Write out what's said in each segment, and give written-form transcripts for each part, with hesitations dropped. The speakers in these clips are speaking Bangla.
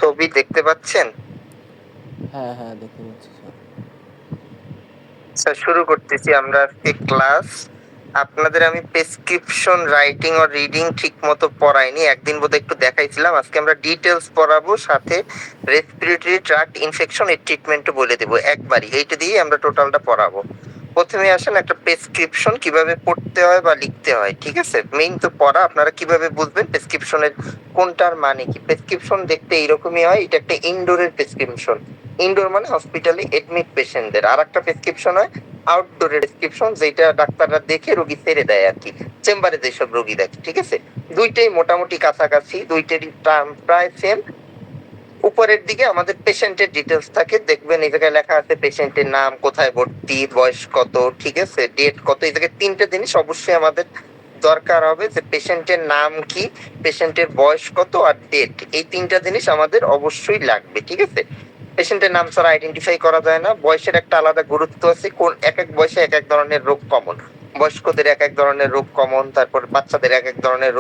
ছবি দেখতে পাচ্ছেন? হ্যাঁ হ্যাঁ দেখতে পাচ্ছি স্যার। স্যার শুরু করতেছি আমরা আজকে ক্লাস। আপনাদের আমি প্রেসক্রিপশন রাইটিং ও রিডিং ঠিক মতো পড়াইনি, একদিন বোধহয় একটু দেখাইছিলাম। আজকে আমরা ডিটেলস পড়াবো, সাথে রেসপিরেটরি ট্র্যাক্ট ইনফেকশন এর ট্রিটমেন্টও বলে দেবো একবারই। এইটা দিয়ে আমরা টোটালটা পড়াবো। প্রথমে আসেন একটা প্রেসক্রিপশন কিভাবে পড়তে হয় বা লিখতে হয়, ঠিক আছে? মেইন তো পড়া, আপনারা কিভাবে বুঝবেন প্রেসক্রিপশনের কোনটার মানে কি। প্রেসক্রিপশন দেখতে এইরকমই হয়। এটা একটা ইনডোরের প্রেসক্রিপশন। ইনডোর মানে হসপিটালে এডমিট পেশেন্টদের। আর একটা প্রেসক্রিপশন হয় আউটডোরের প্রেসক্রিপশন, যেটা ডাক্তাররা দেখে রোগী ছেড়ে দেয় আর কি, চেম্বারে যেসব রোগী দেখে, ঠিক আছে? দুইটাই মোটামুটি কাছাকাছি, দুইটারই টার্ম প্রায় সেম। উপরের দিকে আমাদের পেশেন্টের ডিটেলস থাকে, দেখবেন এই জায়গায় লেখা আছে পেশেন্টের নাম, কোথায় ভর্তি, বয়স কত, ঠিক আছে, ডেট কত। এই জায়গায় তিনটে জিনিস অবশ্যই আমাদের দরকার হবে, যে পেশেন্টের নাম কি, পেশেন্টের বয়স কত আর ডেট। এই তিনটা জিনিস আমাদের অবশ্যই লাগবে, ঠিক আছে? পেশেন্টের নাম ছাড়া আইডেন্টিফাই করা যায় না। বয়সের একটা আলাদা গুরুত্ব আছে, কোন এক এক বয়সে এক এক ধরনের রোগ কমন। বয়স্কদের এক এক ধরনের রোগ কমন, তারপর বাচ্চাদের এক এক ধরনের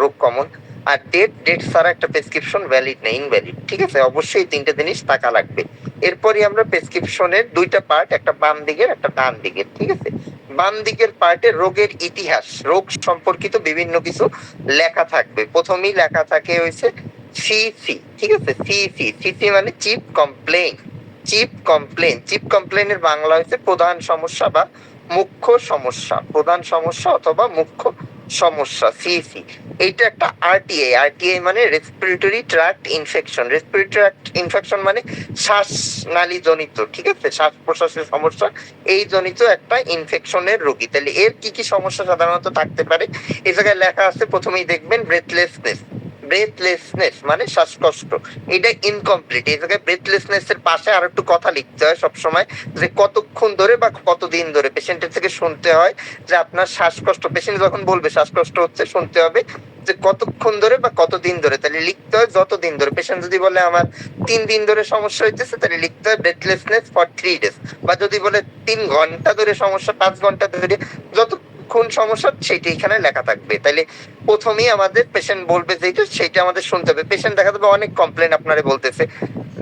রোগ কমন। আর ডেট ছাড়া একটা প্রেসক্রিপশন ভ্যালিড না, ইনভ্যালিড, ঠিক আছে? অবশ্যই তিনটে জিনিস থাকা লাগবে। এরপরই আমরা প্রেসক্রিপশনের দুইটা পার্ট, একটা বাম দিকের একটা ডান দিকের, ঠিক আছে? বাম দিকের পার্টে রোগের ইতিহাস, রোগ সম্পর্কিত বিভিন্ন কিছু লেখা থাকবে। প্রথমেই লেখা থাকে হয়েছে সিসি, ঠিক আছে? সিসি মানে চিফ কমপ্লেইন। চিফ কমপ্লেইনের বাংলা হয়েছে প্রধান সমস্যা বা মুখ্য সমস্যা, প্রধান সমস্যা অথবা মুখ্য সমস্যা, সিসি। এইটা একটা আরটিআই মানে respiratory tract infection. Respiratory tract infection মানে শ্বাসনালী জনিত, ঠিক আছে, শ্বাস প্রশ্বাসের সমস্যা এই জনিত একটা ইনফেকশনের রোগী। তাহলে এর কি কি সমস্যা সাধারণত থাকতে পারে, এই জায়গায় লেখা আছে। প্রথমেই দেখবেন ব্রেথলেসনেস মানে শ্বাসকষ্ট, এটা ইনকমপ্লিট। এই জায়গায় ব্রেথলেসনেস এর পাশে আর একটু কথা লিখতে হয় সবসময়, যে কতক্ষণ ধরে বা কতদিন ধরে পেশেন্টের থেকে শুনতে হয় যে আপনার শ্বাসকষ্ট। পেশেন্ট যখন বলবে শ্বাসকষ্ট হচ্ছে, শুনতে হবে যে কতক্ষণ ধরে বা কতদিন ধরে। তাহলে লিখতে হয় যতদিন ধরে। পেশেন্ট যদি বলে আমার 3 দিন ধরে সমস্যা হইতেছে, তাহলে লিখতে হয় ব্রেথলেসনেস ফর 3 days। বা যদি বলে 3 ঘন্টা ধরে সমস্যা, 5 ঘন্টা ধরে, যতক্ষণ সমস্যা সেইটা এখানে লেখা থাকবে। তাহলে প্রথমেই আমাদের পেশেন্ট বলবে যেটা, সেইটা আমাদের শুনতে হবে। পেশেন্ট দেখা যাবে অনেক কমপ্লেন আপনারে বলতেছে,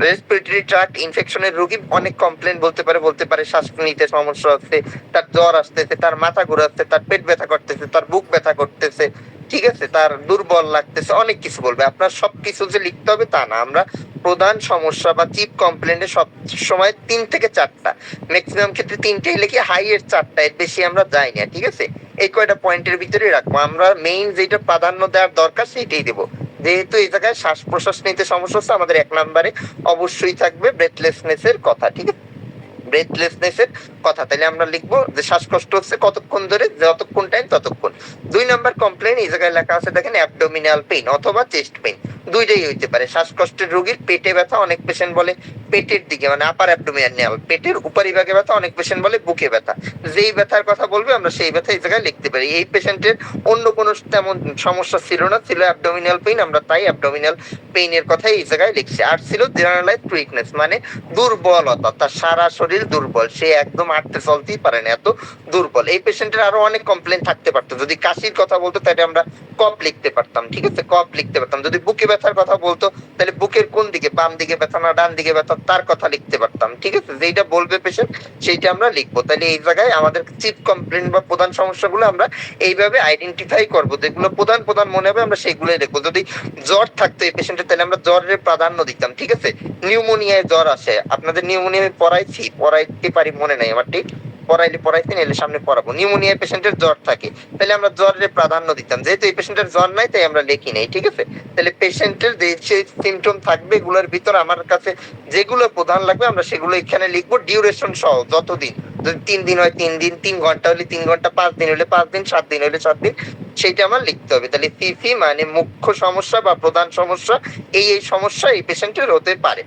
রেসপিরেটরি ট্র্যাক্ট ইনফেকশনের রোগী অনেক কমপ্লেন বলতে পারে শ্বাস নিতে সমস্যা হচ্ছে, তার জ্বর আসতেছে, তার মাথা ঘোরাচ্ছে, তার পেট ব্যথা করতেছে, তার বুক ব্যথা করতেছে, ঠিক আছে, তার দুর্বল লাগতেছে, অনেক কিছু বলবে। আপনার সবকিছু যে লিখতে হবে তা না। আমরা প্রধান সমস্যা বা চিফ কমপ্লেনে সব সময় 3 থেকে 4টা, ম্যাক্সিমাম ক্ষেত্রে 3টেই লিখি, হাই এর 4টা, এর বেশি আমরা যাই না, ঠিক আছে? এই কয়টা পয়েন্টের ভিতরে রাখবো। আমরা মেইন যেটা প্রাধান্য দেওয়ার দরকার সেইটাই দেবো। যেহেতু এই জায়গায় শ্বাস প্রশ্বাস নিতে সমস্যা হচ্ছে, আমাদের 1 নম্বরে অবশ্যই থাকবে ব্রেথলেসনেস এর কথা, ঠিক আছে? ব্রেথলেসনেস এর কথা। তাহলে আমরা লিখবো যে শ্বাসকষ্ট হচ্ছে কতক্ষণ ধরে, যতক্ষণ টাইম ততক্ষণ। 2 নম্বর কমপ্লেন, এই জায়গায় লেখা আছে দেখেন, অ্যাবডোমিনাল পেইন অথবা চেস্ট পেইন, দুইটাই হইতে পারে। শ্বাসকষ্টের রোগীর পেটে ব্যথা, অনেক পেশেন্ট বলে পেটের দিকে মানে আপার অ্যাবডোমিনাল, পেটের উপরিভাগে ব্যথা, অনেক পেশেন্ট বলে বুকে ব্যথা। যেই ব্যথার কথা বলবে আমরা সেই ব্যথা এই জায়গায় লিখতে পারি। এই পেশেন্টের অন্য কোনো তেমন সমস্যা ছিল না, ছিল অ্যাবডোমিনাল পেইন, আমরা তাই অ্যাবডোমিনাল পেইনের কথাই এই জায়গায় লিখছি। আর ছিল জেনারেলাইজড উইকনেস মানে দুর্বলতা, তার সারা শরীর দুর্বল, সে একদম হাঁটতে চলতেই পারে না, এত দুর্বল। এই পেশেন্টের আরো অনেক কমপ্লেন থাকতে পারতো। যদি কাশির কথা বলতো তাহলে আমরা কফ লিখতে পারতাম, ঠিক আছে, কফ লিখতে পারতাম। যদি বুকে ব্যথার কথা বলতো তাহলে বুকের কোন দিকে, বাম দিকে ব্যথা না ডান দিকে ব্যথা, তার কথা লিখতে পারতাম, ঠিক আছে? যেটা বলবে পেশেন্ট সেইটা আমরা লিখবো। তাহলে এই জায়গায় আমাদের চিফ কমপ্লেন বা প্রধান সমস্যাগুলো আমরা এইভাবে আইডেন্টিফাই করবো, যেগুলো প্রধান প্রধান মনে হবে আমরা সেইগুলোই লিখবো। যদি জ্বর থাকতো এই পেশেন্টের, তাহলে আমরা জ্বরের প্রাধান্য দিতাম, ঠিক আছে? নিউমোনিয়ায় জ্বর আসে, আপনাদের নিউমোনিয়া আমি পড়াইতে পারি মনে নাই আমার ঠিক, পড়াইছি না, এলে সামনে পড়াবো। নিউমোনিয়া পেশেন্টের জ্বর থাকে, তাহলে আমরা জ্বরের প্রাধান্য দিতাম। যেহেতু এই পেশেন্টের জ্বর নাই তাই আমরা লিখি নাই, ঠিক আছে? তাহলে পেশেন্টের যে সিমটম থাকবে এগুলোর ভিতর আমার কাছে যেগুলো প্রধান লাগবে আমরা সেগুলো এখানে লিখবো, ডিউরেশন সহ। যতদিন, যদি 3 দিন হয় 3 দিন, 3 ঘন্টা হলে 3 ঘন্টা, 5 দিন হলে 5 দিন, 7 দিন হলে 7 দিন, সেইটা আমার লিখতে হবে। তাহলে সিসি মানে মুখ্য সমস্যা বা প্রধান সমস্যা, এই সমস্যা এই পেশেন্টের হতে পারে।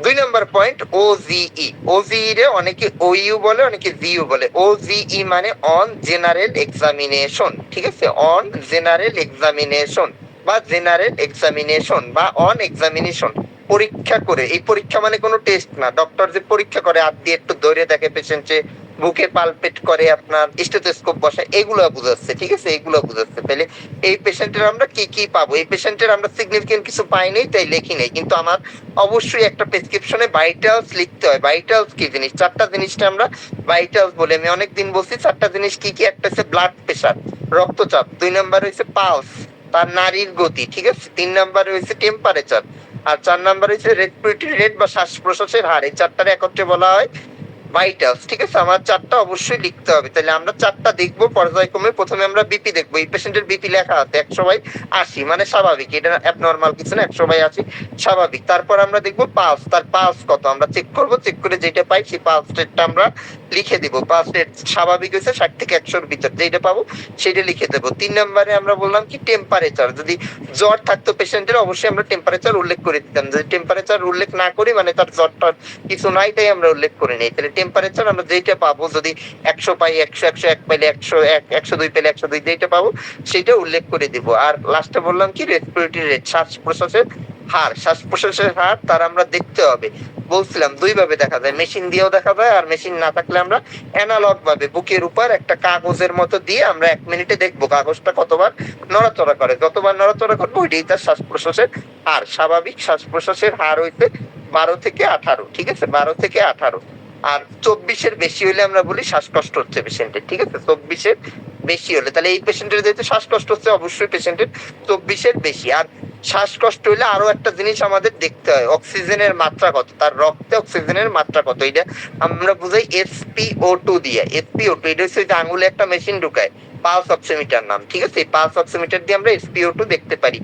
2 নম্বর পয়েন্ট, ওজিই। ওজিই রে অনেকে ওইউ বলে, অনেকে জিইউ বলে। ওজিই মানে অন জেনারেল এক্সামিনেশন, ঠিক আছে? অন জেনারেল এক্সামিনেশন বা জেনারেল এক্সামিনেশন বা অন এক্সামিনেশন, পরীক্ষা করে। এই পরীক্ষা মানে কোনো টেস্ট না, ডক্টর যে পরীক্ষা করে হাত দিয়ে একটু ধরে দেখে পেশেন্টে বুকে পালপেট করে, আপনার স্টেথোস্কোপ বসায়, এগুলো বুঝাচ্ছে, ঠিক আছে, এগুলো বুঝাচ্ছে। তাহলে এই পেশেন্টের আমরা কি কি পাবো? এই পেশেন্টের আমরা সিগনিফিকেন্ট কিছু পাইনি, তাই লিখি নাই, কিন্তু আমার অবশ্যই একটা প্রেসক্রিপশনে ভাইটালস লিখতে হয়। ভাইটালস কি জিনিস? 4টা জিনিসটা আমরা ভাইটালস বলে আমি অনেকদিন বলছি। 4টা জিনিস কি কি? একটা হচ্ছে ব্লাড প্রেশার, রক্তচাপ, 2 নাম্বার হচ্ছে পালস, তার নারীর গতি, ঠিক আছে, 3 নাম্বার হচ্ছে টেম্পারেচার, আর 4 নাম্বার হচ্ছে রেসপিরেটরি রেট বা শ্বাস প্রশ্বাসের হার। এই 4টার একত্রে বলা হয় ভাইটালস, ঠিক আছে। আমার 4টা অবশ্যই লিখতে হবে। তাহলে আমরা 4টা দেখবো পর্যায়ক্রমে। প্রথমে আমরা বিপি দেখবো। এই পেশেন্টের বিপি লেখা আছে 100/80, মানে স্বাভাবিক, এটা অ্যাবনর্মাল কিছু না, 100/80 স্বাভাবিক। তারপর আমরা দেখবো পালস, তার পালস কত আমরা চেক করবো, চেক করে যেটা পাই সেই পালস রেটটা আমরা লিখে দিব। পালস রেট স্বাভাবিক হয়েছে 60 থেকে 100-র ভিতর, যেটা পাবো সেটা লিখে দেবো। 3 নম্বরে আমরা বললাম কি টেম্পারেচার, যদি জ্বর থাকতো পেশেন্টের অবশ্যই আমরা টেম্পারেচার উল্লেখ করে দিতাম। যদি টেম্পারেচার উল্লেখ না করি মানে তার জ্বরটা কিছু নাই, তাই আমরা উল্লেখ করে নিই। তাহলে টেম্পারেচার আমরা যেটা পাবো, যদি 100 পাই 100, 101 পাইলে 101, 102 পেলে 102, যেটা পাবো সেটা উল্লেখ করে দিব। আর লাস্টে বললাম কি রেসপিরেটরি রেট, শ্বাস প্রশ্বাসের হার, শ্বাস প্রশ্বাসের হার তার আমরা দেখতে হবে। বলছিলাম 2 ভাবে দেখা যায়, মেশিন দিয়েও দেখা যায়, আর মেশিন না থাকলে আমরা অ্যানালগ ভাবে বুকের উপর একটা কাগজের মতো দিয়ে আমরা 1 মিনিটে দেখবো কাগজটা কতবার নড়াচড়া করে। যতবার নড়াচড়া করবো ওইটাই তার শ্বাস প্রশ্বাসের হার। স্বাভাবিক শ্বাস প্রশ্বাসের হার হইতে 12 থেকে 18, ঠিক আছে, 12 থেকে 18। আর 24-এর বেশি হলে আমরা বলি শ্বাসকষ্ট হচ্ছে পেশেন্টের, ঠিক আছে, 24-এর বেশি হলে। তাহলে এই পেশেন্টের যেহেতু শ্বাসকষ্ট হচ্ছে অবশ্যই পেশেন্টের 24-এর বেশি। আর শ্বাসকষ্ট হইলে আরো একটা জিনিস আমাদের দেখতে হয়, অক্সিজেনের মাত্রা কত, তার রক্তে অক্সিজেনের মাত্রা কত। এটা আমরা বুঝাই SpO2 দিয়ে। SpO2 এটা হচ্ছে যে আঙুলে একটা মেশিন ঢুকায়, পালস অক্সিমিটার নাম, ঠিক আছে। এই পালস অক্সিমিটার দিয়ে আমরা SpO2 দেখতে পারি।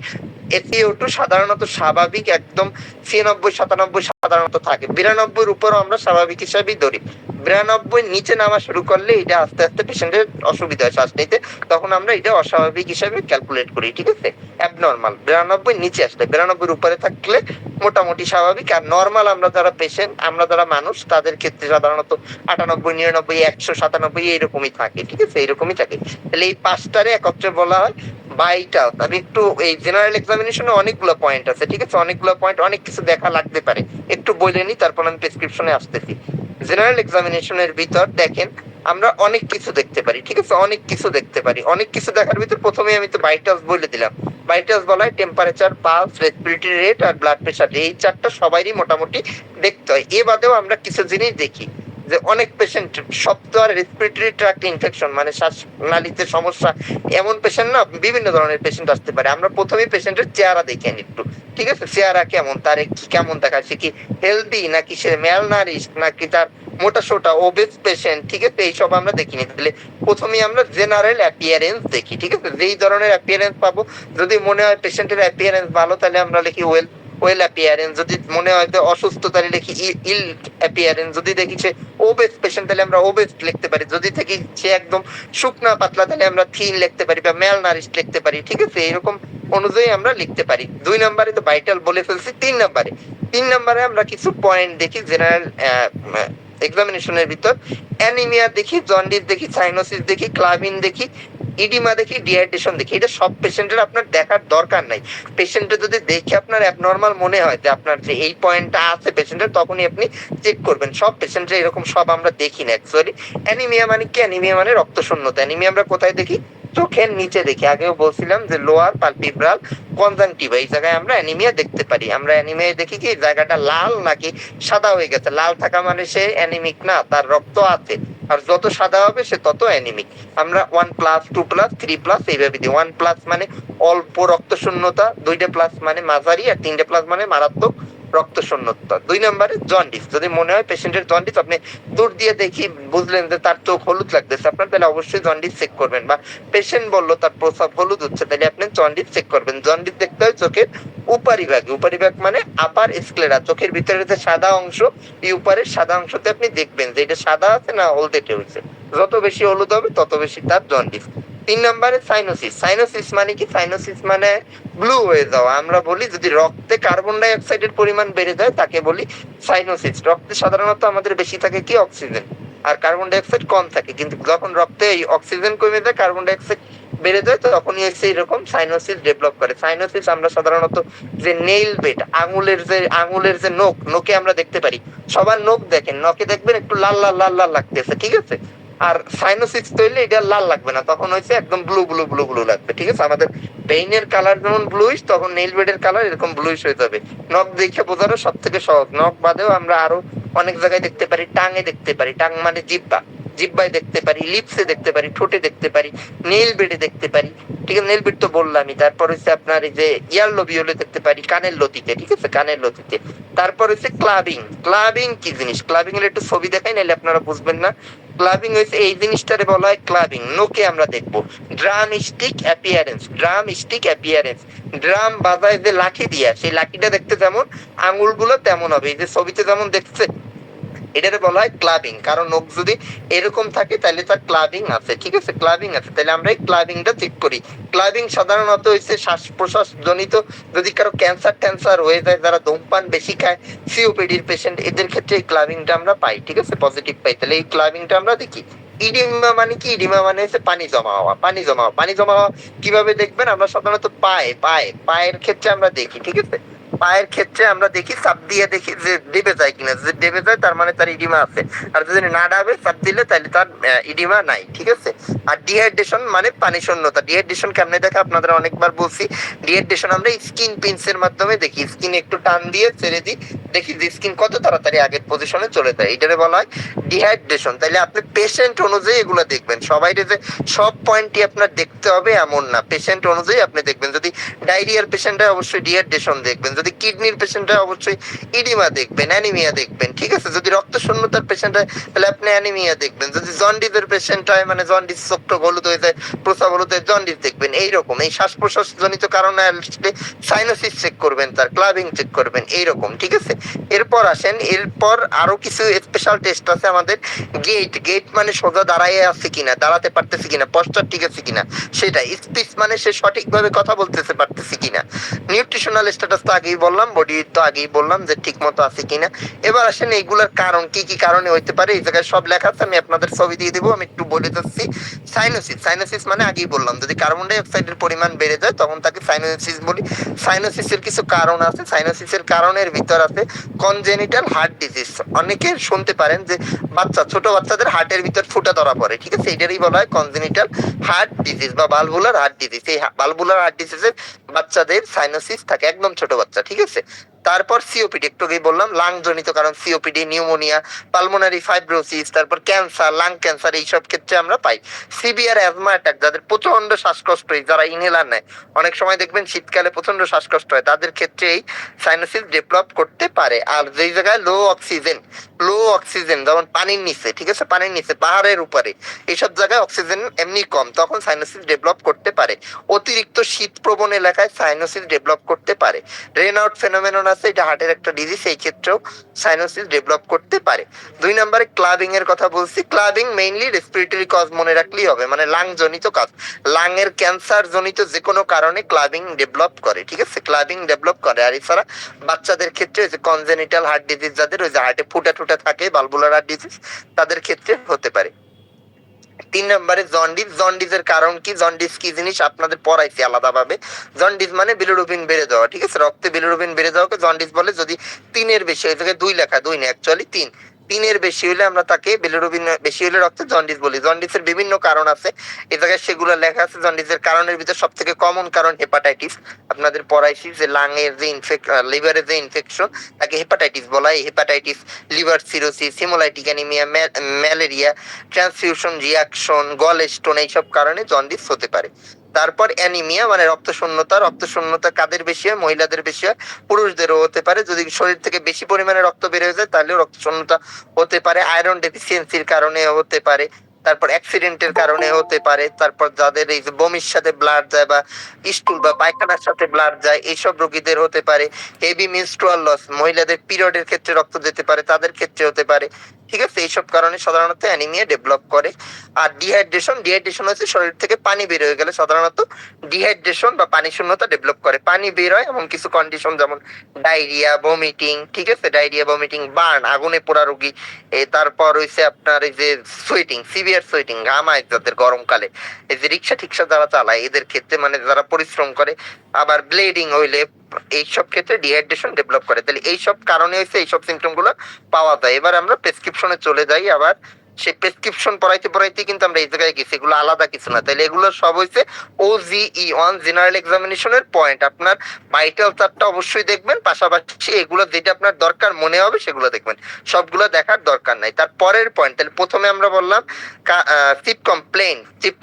SpO2 সাধারণত স্বাভাবিক একদম 96-97 সাধারণত থাকে, 92-এর উপরও আমরা স্বাভাবিক হিসাবেই ধরি। 92 নিচে নামা শুরু করলে এটা আস্তে আস্তে পেশেন্টের অসুবিধা হয় শ্বাস নিতে, তখন আমরা এটা অস্বাভাবিক হিসাবে ক্যালকুলেট করি, ঠিক আছে, অ্যাবনর্মাল। 92 নিচে আসলে, 92-এর উপরে থাকলে মোটামুটি স্বাভাবিক। আর নর্মাল আমরা যারা পেশেন্ট, আমরা যারা মানুষ, তাদের ক্ষেত্রে সাধারণত 98, 99, 197 এইরকমই থাকে, ঠিক আছে, এইরকমই থাকে। তাহলে এই 5টারে একত্রে বলা হয় ভাইটাল। আমি একটু এই জেনারেল এক্সামিনেশনে অনেকগুলো পয়েন্ট আছে, ঠিক আছে, অনেকগুলো পয়েন্ট, অনেক কিছু দেখা লাগতে পারে, একটু বলে নি, তারপর আমি প্রেসক্রিপশনে আসতেছি। জেনারেল এক্সামিনেশনের ভিতর দেখেন আমরা অনেক কিছু দেখতে পারি, ঠিক আছে, অনেক কিছু দেখতে পারি। অনেক কিছু দেখার ভিতর প্রথমে আমি তো ভাইটালস বলে দিলাম। ভাইটালস বলা হয় টেম্পারেচার, পালস, রেসপিরেটরি রেট আর ব্লাড প্রেশার। এই 4টা সবারই মোটামুটি দেখতে হয়। এ বাদেও আমরা কিছু জিনিস দেখি, যে অনেক পেশেন্ট শব্দ আর রেসপিরেটরি ট্র্যাক্ট ইনফেকশন মানে শ্বাসনালীতে সমস্যা, এমন পেশেন্ট না বিভিন্ন ধরনের পেশেন্ট আসতে পারে। আমরা প্রথমেই পেশেন্টের চেহারা দেখে নিই একটু, ঠিক আছে, চেহারা কেমন, তার কেমন দেখায়, সে কি হেলদি নাকি সে ম্যাল নারিশ নাকি তার মোটা সোটা ওবেস পেশেন্ট, ঠিক আছে, এইসব আমরা দেখিনি। তাহলে প্রথমেই আমরা জেনারেল অ্যাপিয়ারেন্স দেখি, ঠিক আছে, যেই ধরনের অ্যাপিয়ারেন্স পাবো, যদি মনে হয় পেশেন্টের অ্যাপিয়ারেন্স ভালো তাহলে আমরা লিখি ওয়েল অ্যাপিয়ারেন্স, যদি মনে হয় যে অসুস্থ তাহলে লিখি ইল অ্যাপিয়ারেন্স, যদি দেখি সে ওবেস পেশেন্ট তাহলে আমরা ওবেস লিখতে পারি, যদি দেখি সে একদম শুকনা পাতলা তাহলে আমরা থিন লিখতে পারি বা ম্যাল নারিশ লিখতে পারি, ঠিক আছে, এরকম অনুযায়ী আমরা লিখতে পারি। 2 নম্বরে তো ভাইটাল বলে ফেলছি। 3 নম্বরে আমরা কিছু পয়েন্ট দেখি জেনারেল এক্সামিনেশনের ভিতর। অ্যানিমিয়া দেখি, জন্ডিস দেখি, সাইনোসিস দেখি, ক্লাভিন দেখি, ইডিমা দেখি, ডিহাইড্রেশন দেখি। এটা সব পেশেন্টের আপনার দেখার দরকার নাই। পেশেন্টের যদি দেখে আপনার অ্যাবনর্মাল মনে হয় যে আপনার যে এই পয়েন্টটা আছে পেশেন্টের, তখনই আপনি চেক করবেন। সব পেশেন্টের এরকম সব আমরা দেখি না অ্যাকচুয়ালি। অ্যানিমিয়া মানে কি? অ্যানিমিয়া মানে রক্ত শূন্যতা। অ্যানিমিয়া আমরা কোথায় দেখি? চোখের নিচে দেখি। আগেও বলছিলাম যে লোয়ার পালপিব্রাল কনজাংটিভা, এই জায়গায় আমরা অ্যানিমিয়া দেখতে পারি। আমরা অ্যানিমিয়া দেখি কি জায়গাটা লাল নাকি সাদা হয়ে গেছে। লাল থাকা মানে সে অ্যানিমিক না, তার রক্ত আছে। আর যত সাদা হবে সে তত অ্যানিমিক। আমরা 1+, 2+, 3+ এইভাবে দিই। 1+ মানে অল্প রক্ত শূন্যতা, 2+ মানে মাঝারি, আর 3+ মানে মারাত্মক রক্ত শূন্যতা। 2 নম্বরে জন্ডিস, যদি মনে হয় পেশেন্টের জন্ডিস, আপনি দূর দিয়ে দেখি বুঝলেন যে তার চোখ হলুদ লাগতেছে আপনার, তাহলে অবশ্যই জন্ডিস চেক করবেন। বা পেশেন্ট বললো তার প্রস্রাব হলুদ হচ্ছে, তাহলে আপনি জন্ডিস চেক করবেন। জন্ডিস দেখতে হয় চোখের উপরিভাগে। উপরিভাগ মানে আপার স্ক্লেরা, চোখের ভিতরে যে সাদা অংশ, এই উপরের সাদা অংশতে আপনি দেখবেন যে এটা সাদা আছে না হলদেটে হয়েছে। যত বেশি হলুদ হবে তত বেশি তার জন্ডিস। 3 নম্বরে সাইনোসিস। সাইনোসিস মানে কি? সাইনোসিস মানে ব্লু হয়ে যাওয়া। আমরা বলি যদি রক্তে কার্বন ডাই অক্সাইডের পরিমাণ বেড়ে যায় তাকে বলি সাইনোসিস। রক্তে সাধারণত আমাদের বেশি থাকে কি? অক্সিজেন, আর কার্বন ডাই অক্সাইড কম থাকে। কিন্তু যখন রক্তে এই অক্সিজেন কমে যায়, কার্বন ডাই অক্সাইড বেড়ে যায় তখনই হচ্ছে এরকম সাইনোসিস ডেভেলপ করে। সাইনোসিস আমরা সাধারণত যে নেইল বেড, আঙুলের যে নোকে আমরা দেখতে পারি। সবার নখ দেখেন, নখে দেখবেন একটু লাল লাল লাল লাল লাগতেছে, ঠিক আছে? আর সাইনোসিস তৈলে এটা লাল লাগবে না, তখন হচ্ছে একদম ব্লু ব্লু ব্লু ব্লু লাগবে, ঠিক আছে? আমাদের পেইনের কালার যেমন ব্লুইশ, তখন নেইল বেডের কালার এরকম ব্লুইশ হয়ে যাবে। নখ দেখে বোঝানো সব থেকে সহজ। নখ বাদেও আমরা আরো অনেক জায়গায় দেখতে পারি, টাঙে দেখতে পারি, টাং মানে জিব্বা, জিব্বায় দেখতে পারি, লিপসে দেখতে পারি, ঠোঁটে দেখতে পারি, নেইল বেডে দেখতে পারি, ঠিক আছে? নেইল বেড তো বললামই। তারপর হচ্ছে আপনার এই যে ইয়ার লোবিওলে দেখতে পারি, কানের লতিতে, ঠিক আছে? কানের লতিতে। তারপর হচ্ছে ক্লাবিং। ক্লাবিং কি জিনিস? ক্লাবিং এর একটু ছবি দেখাই, নাহলে আপনারা বুঝবেন না। ক্লাবিং হচ্ছে এই জিনিসটারে বলা হয় ক্লাবিং। নোকে আমরা দেখবো drum stick appearance, drum stick appearance. Drum বাজায় যে লাঠি দিয়া, সেই লাঠিটা দেখতে যেমন, আঙুলগুলো তেমন হবে। এই যে ছবিতে যেমন দেখছে, এটারে বলা হয় ক্লাবিং। কারণ নখ যদি এরকম থাকে তাহলে তার ক্লাবিং আছে, ঠিক আছে? ক্লাবিং আছে, তাহলে আমরা এই ক্লাবিংটা চেক করি। ক্লাবিং সাধারণত হচ্ছে শ্বাস প্রশ্বাস জনিত, যদি কারো ক্যান্সার হয়ে যায়, যারা ধূমপান বেশি খায়, সিওপিডির পেশেন্ট, এদের ক্ষেত্রে এই ক্লাবিংটা আমরা পাই, ঠিক আছে? পজিটিভ পাই। তাহলে এই ক্লাবিংটা আমরা দেখি। ইডিমা মানে কি? ইডিমা মানে হচ্ছে পানি জমা হওয়া, পানি জমা হওয়া। পানি জমা হওয়া কিভাবে দেখবেন? আমরা সাধারণত পায়ের ক্ষেত্রে আমরা দেখি, ঠিক আছে? পায়ের ক্ষেত্রে আমরা দেখি, চাপ দিয়ে দেখি যে ডেবে যায় কিনা। যদি ডেবে যায় তার মানে তার ইডিমা আছে, আর যদি না ডাবে, চাপ দিলে, তাহলে তার ইডিমা নাই, ঠিক আছে? আর ডিহাইড্রেশন মানে পানি শূন্যতা। ডিহাইড্রেশন কেমনে দেখে আপনাদের অনেকবার বলছি। ডিহাইড্রেশন আমরা স্কিন পিন্সের মাধ্যমে দেখি। স্কিন একটু টান দিয়ে ছেড়ে দিই, দেখি যে স্কিন কত তাড়াতাড়ি আগের পজিশনে চলে যায়, এটারে বলা হয় ডিহাইড্রেশন। তাহলে আপনি পেশেন্ট অনুযায়ী এগুলো দেখবেন। সবাই যে সব পয়েন্টই আপনার দেখতে হবে এমন না, পেশেন্ট অনুযায়ী আপনি দেখবেন। যদি ডায়রিয়ার পেশেন্ট হয় অবশ্যই ডিহাইড্রেশন দেখবেন, যদি কিডনির পেশেন্ট হয় অবশ্যই ইডিমা দেখবেন, অ্যানিমিয়া দেখবেন, ঠিক আছে? যদি রক্ত শূন্যতার পেশেন্ট হয় তাহলে আপনি অ্যানিমিয়া দেখবেন। যদি জন্ডিসের পেশেন্ট হয়, মানে জন্ডিস চোখ হলুদ হয়ে যায়, প্রস্রাব হলুদ হয়ে জন্ডিস দেখবেন। এইরকম এই শ্বাস প্রশ্বাস জনিত কারণে আসলে সাইনোসিস চেক করবেন, তার ক্লাবিং চেক করবেন, এইরকম, ঠিক আছে? এরপর আসেন, এরপর আরো কিছু স্পেশাল টেস্ট আছে আমাদের। গেট মানে সোজা দাঁড়ায় আছে কিনা, দাঁড়াতে পারতেছে কিনা, পশ্চাৎ ঠিক আছে কিনা, সেটা। স্পিচ মানে সে সঠিকভাবে কথা বলতেছে পারতেছে কিনা। নিউট্রিশনাল স্ট্যাটাস তো আগেই বললাম, বডি তো আগেই বললাম যে ঠিক মতো আছে কিনা। এবার আসেন এইগুলোর কারণ, কি কি কারণে হইতে পারে, এই জায়গায় সব লেখা আছে, আমি আপনাদের ছবি দিয়ে দেবো, আমি একটু বলে যাচ্ছি। সাইনোসিস মানে আগেই বললাম, যদি কার্বন ডাই অক্সাইডের পরিমাণ বেড়ে যায় তখন তাকে সাইনোসিস বলি। সাইনোসিসের কিছু কারণ আছে। সাইনোসিসের কারণের ভিতর আছে কনজেনিটাল হার্ট ডিজিজ। অনেকে শুনতে পারেন যে ছোট বাচ্চাদের হার্টের ভিতর ফুটা ধরা পড়ে, ঠিক আছে? এটারই বলা হয় কনজেনিটাল হার্ট ডিজিজ বা ভালভুলার হার্ট ডিজিজ। এই ভালভুলার হার্ট ডিজিজের বাচ্চাদের সাইনোসিস থাকে, একদম ছোট বাচ্চা, ঠিক আছে? তারপর সিওপিডি, একটু আগেই বললাম, লাং জনিত কারণ সিওপিডি, নিউমোনিয়া, পালমোনারি ফাইব্রোসিস, তারপর ক্যান্সার, লাং ক্যান্সার, এইসব ক্ষেত্রে আমরা পাই। সিভিয়ার অ্যাজমা অ্যাটাক, যাদের প্রচন্ড শ্বাসকষ্ট হয়, যারা ইনহেলার নেয়, অনেক সময় দেখবেন শীতকালে প্রচন্ড শ্বাসকষ্ট হয়, তাদের ক্ষেত্রে এই সাইনোসিস ডেভেলপ করতে পারে। আর যেই জায়গায় লো অক্সিজেন, যেমন পানির নিচে, ঠিক আছে? পানির নিচে, পাহাড়ের উপরে, এইসব জায়গায় অক্সিজেন এমনি কম, তখন সাইনোসিস ডেভেলপ করতে পারে। অতিরিক্ত শীত প্রবণ এলাকায় সাইনোসিস ডেভেলপ করতে পারে। রেনআউট ফেনোমেনন আছে, এটা হার্টের একটা ডিজিজ, এই ক্ষেত্রেও সাইনোসিস ডেভেলপ করতে পারে। 2 নম্বরে ক্লাবিং এর কথা বলছি। ক্লাবিং মেইনলি রেসপিরেটরি কজ মনে রাখলেই হবে, মানে লাং জনিত কাজ। লাং এর ক্যান্সার জনিত যে কোনো কারণে ক্লাবিং ডেভেলপ করে, ঠিক আছে? ক্লাবিং ডেভেলপ করে। আর এছাড়া বাচ্চাদের ক্ষেত্রে যে কনজেনিটাল হার্ট ডিজিজ, যাদের ওই যে হার্টে ফুটা থাকে, ভালভুলার হার্ট ডিজিজ, তাদের ক্ষেত্রে হতে পারে। 3 নম্বরে জন্ডিসের কারণ কি? জন্ডিস কি জিনিস আপনাদের পড়াইছি আলাদাভাবে। জন্ডিস মানে বিলিরুবিন বেড়ে যাওয়া, ঠিক আছে? রক্তে বিলিরুবিন বেড়ে যাওয়াকে জন্ডিস বলে। যদি 3 এর বেশি, এই জায়গায় 2 লেখা, 2 না, অ্যাকচুয়ালি 3। 3 এর বেশি হলে আমরা তাকে, বিলিরুবিন বেশি হলে রক্তে জন্ডিস বলি। জন্ডিসের বিভিন্ন কারণ আছে, এই জায়গায় সেগুলো লেখা আছে। জন্ডিসের কারণের ভিতর সব থেকে কমন কারণ হেপাটাইটিস। আপনাদের পড়াইছি যে লাংয়ের যে লিভারের যে ইনফেকশন, তাকে হেপাটাইটিস বলা হয়। Hepatitis, liver cirrhosis, hemolytic anaemia, malaria, transfusion reaction, gall stone, এইসব কারণে জন্ডিস হতে পারে। তারপর অ্যানিমিয়া মানে রক্ত শূন্যতা কাদের বেশি হয়? মহিলাদের বেশি হয়, পুরুষদেরও হতে পারে। যদি শরীর থেকে বেশি পরিমাণে রক্ত বের হয়ে যায় তাহলেও রক্ত শূন্যতা হতে পারে। আয়রন ডেফিসিয়েন্সির কারণে হতে পারে, তারপর অ্যাক্সিডেন্টের কারণে হতে পারে, তারপর যাদের এই যে বমির সাথে ব্লাড যায়, বা স্টুল বা পায়খানার সাথে ব্লাড যায়, এইসব রোগীদের হতে পারে। হেভি মেনস্ট্রুয়াল লস, মহিলাদের পিরিয়ডের ক্ষেত্রে রক্ত যেতে পারে, তাদের ক্ষেত্রে হতে পারে। ঠিক আছে, এইসব কারণে সাধারণত অ্যানিমিয়া ডেভেলপ করে। আর ডিহাইড্রেশন হচ্ছে শরীর থেকে পানি বের হয়ে গেলে সাধারণত ডিহাইড্রেশন বা পানি শূন্যতা ডেভেলপ করে। পানি বের হয় এমন কিছু কন্ডিশন যেমন ডায়রিয়া, ভমিটিং, ঠিক আছে, ডায়রিয়া, ভমিটিং, বার্ন, আগুনে পোড়া রোগী, তারপর হইছে আপনার এই যে সুইটিং, সিভিয়ার সুইটিং, ঘামায় যাদের গরমকালে, এই যে রিক্সা ঠিকসা যারা চালায় এদের ক্ষেত্রে, মানে যারা পরিশ্রম করে, আবার ব্লিডিং হইলে, এইসব ক্ষেত্রে ডিহাইড্রেশন ডেভেলপ করে। তাহলে এইসব কারণে হচ্ছে এইসব সিমটম গুলো পাওয়া যায়। এবার আমরা প্রেসক্রিপশনে চলে যাই। আবার সেই প্রেসক্রিপশন পড়াইতে কিন্তু আমরা এই জায়গায় গেছি, এগুলো আলাদা কিছু না। তাহলে এগুলো সব হইছে OGE অন জেনারেল এক্সামিনেশনের পয়েন্ট। আপনার ভাইটাল চার্টটা অবশ্যই দেখবেন, পাশাপাশি এগুলো যেটা আপনার দরকার মনে হবে সেগুলো দেখবেন, সবগুলো দেখার দরকার নাই। তার পরের পয়েন্ট, তাহলে প্রথমে আমরা বললাম চিপ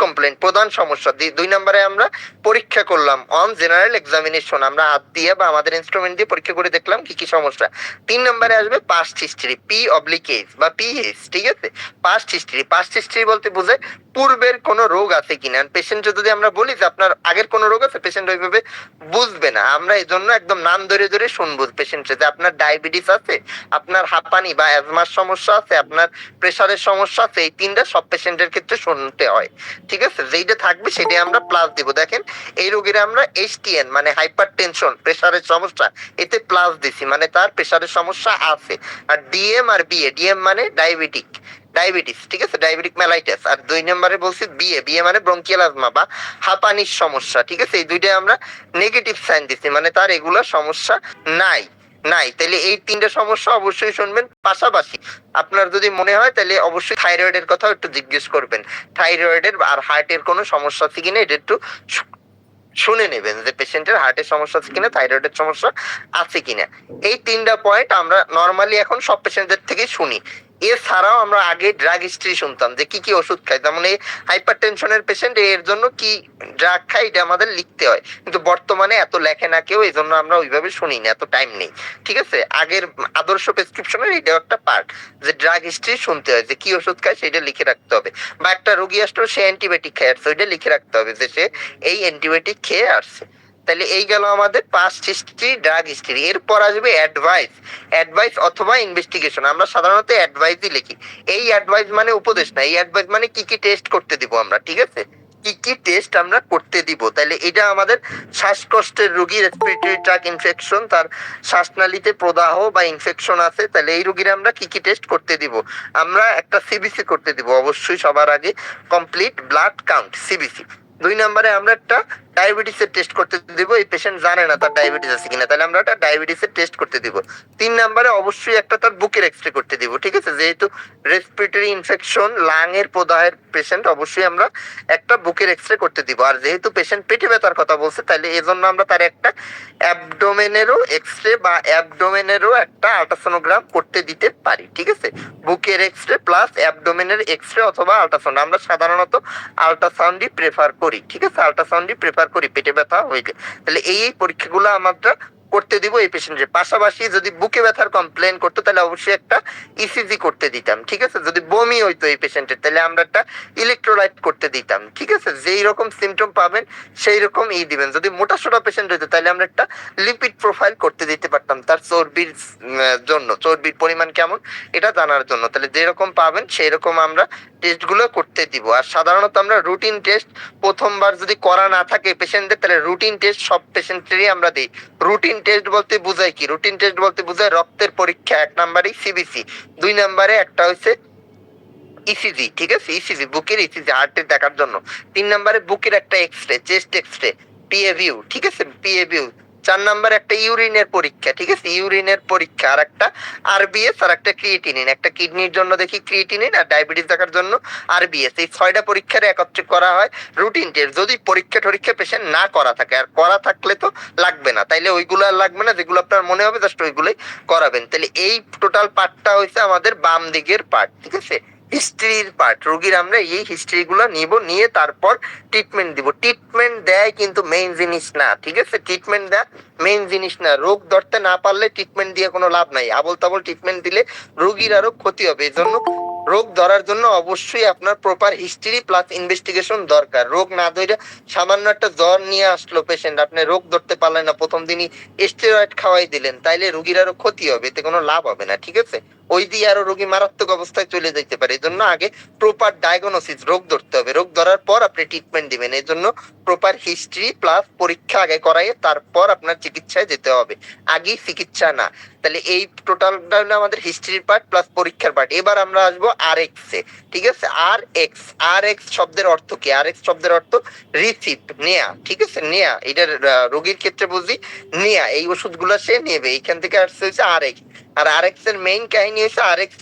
কমপ্লেন প্রধান সমস্যা। 2 নম্বরে আমরা পরীক্ষা করলাম অন জেনারেল এক্সামিনেশন, আমরা হাত দিয়ে বা আমাদের ইনস্ট্রুমেন্ট দিয়ে পরীক্ষা করে দেখলাম কি কি সমস্যা। 3 নম্বরে আসবে পাস্ট হিস্ট্রি, P/H বা PH, ঠিক আছে। পাস্ট হিস্ট্রি বলতে বোঝায় পূর্বের কোন রোগ আছে কিনা। পেশেন্ট যদি আমরা বলি যে আপনার আগের কোন রোগ আছে, পেশেন্ট ওইভাবে বুঝবে না। আমরা এই জন্য একদম নাম ধরে ধরে শুনবো পেশেন্টের, যে আপনার ডায়াবেটিস আছে, আপনার হাঁপানি বা অ্যাজমার সমস্যা আছে, আপনার প্রেসারের সমস্যা আছে। এই তিনটা সব পেশেন্টের ক্ষেত্রে শুনতে হয়, ঠিক আছে। যেইটা থাকবে সেটাই আমরা প্লাস দিব। দেখেন এই রোগীরা আমরা HTN মানে হাইপার টেনশন, প্রেসারের সমস্যা, এতে প্লাস দিছি, মানে তার প্রেসারের সমস্যা আছে। আর DM আর BA মানে ডায়াবেটিস, ঠিক আছে, ডায়াবেটিক মেলাইটাস। আর 2 নম্বরে বলছি বিএ মানে ব্রঙ্কিয়াল আজমা বা হাঁপানির সমস্যা, ঠিক আছে। এই দুইটাই আমরা নেগেটিভ সাইন দিছি, মানে তার এগুলো সমস্যা নাই। তাহলে এই 3টা সমস্যা অবশ্যই শুনবেন। পাশাপাশি আপনার যদি মনে হয় তাহলে অবশ্যই থাইরয়েডের কথাও একটু জিজ্ঞেস করবেন, থাইরয়েডের আর হার্টের কোনো সমস্যা আছে কিনা এটা একটু শুনে নেবেন, যে পেশেন্টের হার্টের সমস্যা আছে কিনা, থাইরয়েডের সমস্যা আছে কিনা। এই 3টা পয়েন্ট আমরা নরমালি এখন সব পেশেন্টদের থেকে শুনি। এছাড়াও আমরা আগে ড্রাগ হিস্ট্রি শুনতাম, যে কি কি ওষুধ খায়, যেমন এই হাইপার টেনশনের পেশেন্ট এর জন্য কি ড্রাগ খায় এটা আমাদের লিখতে হয়, কিন্তু বর্তমানে এত লেখে না কেউ, এই জন্য আমরা ওইভাবে শুনি না, এত টাইম নেই, ঠিক আছে। আগের আদর্শ প্রেসক্রিপশনের এটাও একটা পার্ট, যে ড্রাগ হিস্ট্রি শুনতে হয়, যে কি ওষুধ খায় সেটা লিখে রাখতে হবে। বা একটা রোগী আসলো সে অ্যান্টিবায়োটিক খায় আসছে, ওইটা লিখে রাখতে হবে যে সে এই অ্যান্টিবায়োটিক খেয়ে আসছে। তাহলে এই গেল আমাদের পাস্ট হিস্ট্রি, ড্রাগ হিস্ট্রি। এরপর আসবে অ্যাডভাইস অথবা ইনভেস্টিগেশন। আমরা সাধারণত অ্যাডভাইসই লিখি। এই অ্যাডভাইস মানে উপদেশ না, এই অ্যাডভাইস মানে কি কি টেস্ট করতে দিব আমরা, ঠিক আছে, কি কি টেস্ট আমরা করতে দিব। তাহলে এটা আমাদের শ্বাসকষ্টের রোগী, রেসপিরেটরি ট্র্যাক ইনফেকশন, তার শ্বাসনালীতে প্রদাহ বা ইনফেকশন আছে, তাহলে এই রোগীর আমরা কি কি টেস্ট করতে দিব। আমরা একটা CBC করতে দিব অবশ্যই, সবার আগে কমপ্লিট ব্লাড কাউন্ট, CBC। 2 নম্বরে আমরা একটা ডায়াবেটিসের টেস্ট করতে দিব, এই পেশেন্ট জানে না তার ডায়াবেটিস আছে কিনা, তাহলে আমরা একটা ডায়াবেটিসের টেস্ট করতে দিব। 3 নম্বরে অবশ্যই একটা তার বুকের এক্সরে করতে দিব, ঠিক আছে, যেহেতু রেসপিরেটরি ইনফেকশন, লাং এর প্রদাহের পেশেন্ট, অবশ্যই আমরা একটা বুকের এক্সরে করতে দিব। আর যেহেতু পেশেন্ট পেটে ব্যথার কথা বলছে, তাহলে এজন্য আমরা তার একটা অ্যাবডোমেনেরও এক্সরে বা অ্যাবডোমেনেরও একটা আল্ট্রাসোনোগ্রাম করতে দিতে পারি, ঠিক আছে। বুকের এক্সরে প্লাস অ্যাবডোমেনের এক্সরে অথবা আল্ট্রাসাউন্ড, আমরা সাধারণত আল্ট্রাসাউন্ডই প্রেফার করি, ঠিক আছে, আল্ট্রাসাউন্ডই প্রেফার করি পেটে ব্যথা হইলে। তাহলে এই পরীক্ষাগুলো আমরা করতে দিব এই পেশেন্টের। পাশাপাশি যদি বুকে ব্যথার কমপ্লেন করতো তাহলে অবশ্যই একটা ECG করতে দিতাম, ঠিক আছে। যদি বমি হইতো এই পেশেন্টের তাহলে আমরা একটা ইলেকট্রোলাইট করতে দিতাম, ঠিক আছে। যেই রকম সিমটম পাবেন সেই রকম দিবেন। যদি মোটা সোটা পেশেন্ট হইতো তাহলে আমরা একটা লিপিড প্রোফাইল করতে দিতে পারতাম, তার চর্বির জন্য, চর্বির পরিমাণ কেমন এটা জানার জন্য। তাহলে যেরকম পাবেন সেই রকম আমরা টেস্টগুলো করতে দিব। আর সাধারণত আমরা রুটিন টেস্ট প্রথমবার যদি করা না থাকে পেশেন্টদের, তাহলে রুটিন টেস্ট সব পেশেন্টেরই আমরা দিই। রুটিন টেস্ট বলতে বোঝায় কি, রুটিন টেস্ট বলতে বোঝায় রক্তের পরীক্ষা 1 নম্বরে, CBC 2 নম্বরে একটা হচ্ছে ECG, ঠিক আছে, ECG বুকের ECG হার্টের দেখার জন্য। 3 নম্বরে বুকের একটা এক্সরে, চেস্ট এক্সরে, PAView, ঠিক আছে, PAView। 4 নম্বরে একটা ইউরিনের পরীক্ষা, ঠিক আছে, ইউরিনের পরীক্ষা। আর একটা RBS আর একটা ক্রিয়েটিনিন, একটা কিডনির জন্য দেখি ক্রিয়েটিনিন, আর ডায়াবেটিস দেখার জন্য RBS। এই 6টা পরীক্ষার একত্রে করা হয় রুটিন টেস্ট। যদি পরীক্ষা পেশেন্ট না করা থাকে, আর করা থাকলে তো লাগবে না, তাইলে ওইগুলো আর লাগবে না, যেগুলো আপনার মনে হবে জাস্ট ওইগুলোই করাবেন। তাহলে এই টোটাল পার্টটা হইছে আমাদের বাম দিকের পার্ট, ঠিক আছে, হিস্ট্রির পার্ট। রোগীর আমরা এই হিস্ট্রি গুলো নিব, নিয়ে তারপর ট্রিটমেন্ট দিব। ট্রিটমেন্ট দেয় কিন্তু মেইন জিনিস না, ঠিক আছে, ট্রিটমেন্ট দেয় মেইন জিনিস না। রোগ ধরতে না পারলে ট্রিটমেন্ট দিয়ে কোনো লাভ নাই, আবল তাবল ট্রিটমেন্ট দিলে রোগীর আরো ক্ষতি হবে। এই জন্য রোগ ধরার জন্য অবশ্যই আপনার প্রপার হিস্ট্রি প্লাস ইনভেস্টিগেশন দরকার। রোগ না ধরে সামান্য একটা জ্বর নিয়ে আসলো পেশেন্ট, আপনি রোগ ধরতে পারলেন না, প্রথম দিনই স্টেরয়েড খাওয়াই দিলেন, তাইলে রোগীর আরো ক্ষতি হবে, এতে কোনো লাভ হবে না, ঠিক আছে। ওই দিয়ে আরো রোগী মারাত্মক অবস্থায় চলে যেতে পারে। এই জন্য আগে প্রপার ডায়াগনোসিস, রোগ ধরতে হবে, রোগ ধরার পর আপনি ট্রিটমেন্ট দিবেন। এই জন্য প্রপার হিস্ট্রি প্লাস পরীক্ষা আগে করাইয়ে তারপর আপনার চিকিৎসায় যেতে হবে, আগেই চিকিৎসা না। তাহলে এই টোটালটা হলো আমাদের হিস্ট্রির পার্ট প্লাস পরীক্ষার পার্ট। এবার আমরা আসবো আর এক্স এ। ঠিক আছে, আর এক্স শব্দের অর্থ কি? আর এক্স শব্দের অর্থ রিসিভ, নেয়া। ঠিক আছে, নেয়া, এটার রোগীর ক্ষেত্রে বুঝি নেয়া, এই ওষুধগুলো সে নেবে, এইখান থেকে আসছে হচ্ছে আর এক্স। আর আর এক্স এর মেইন কাহিনী হচ্ছে আর এক্স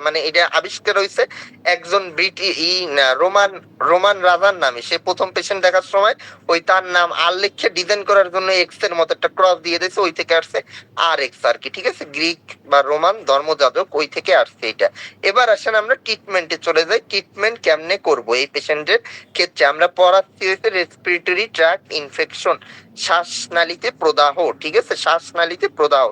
মানে এটা আবিষ্কার হয়েছে একজন রোমান রোমান রাজার নামে। সে প্রথম পেশেন্ট দেখার সময় ওই তার নাম আর লিখে ডিজাইন করার জন্য এক্স এর মতো একটা ক্রস দিয়ে দিয়েছে, ওই থেকে আসছে আর এক্স আর কি। ঠিক আছে, গ্রিক বা রোমান ধর্মযাজক, ওই থেকে আসছে এটা। এবার আসেন আমরা ট্রিটমেন্টে চলে যাই। ট্রিটমেন্ট কেমনে করব এই পেশেন্টের ক্ষেত্রে? আমরা পড়াচ্ছি হচ্ছে রেসপিরেটরি ট্র্যাক্ট ইনফেকশন, শ্বাসনালীতে প্রদাহ। ঠিক আছে, শ্বাসনালীতে প্রদাহ।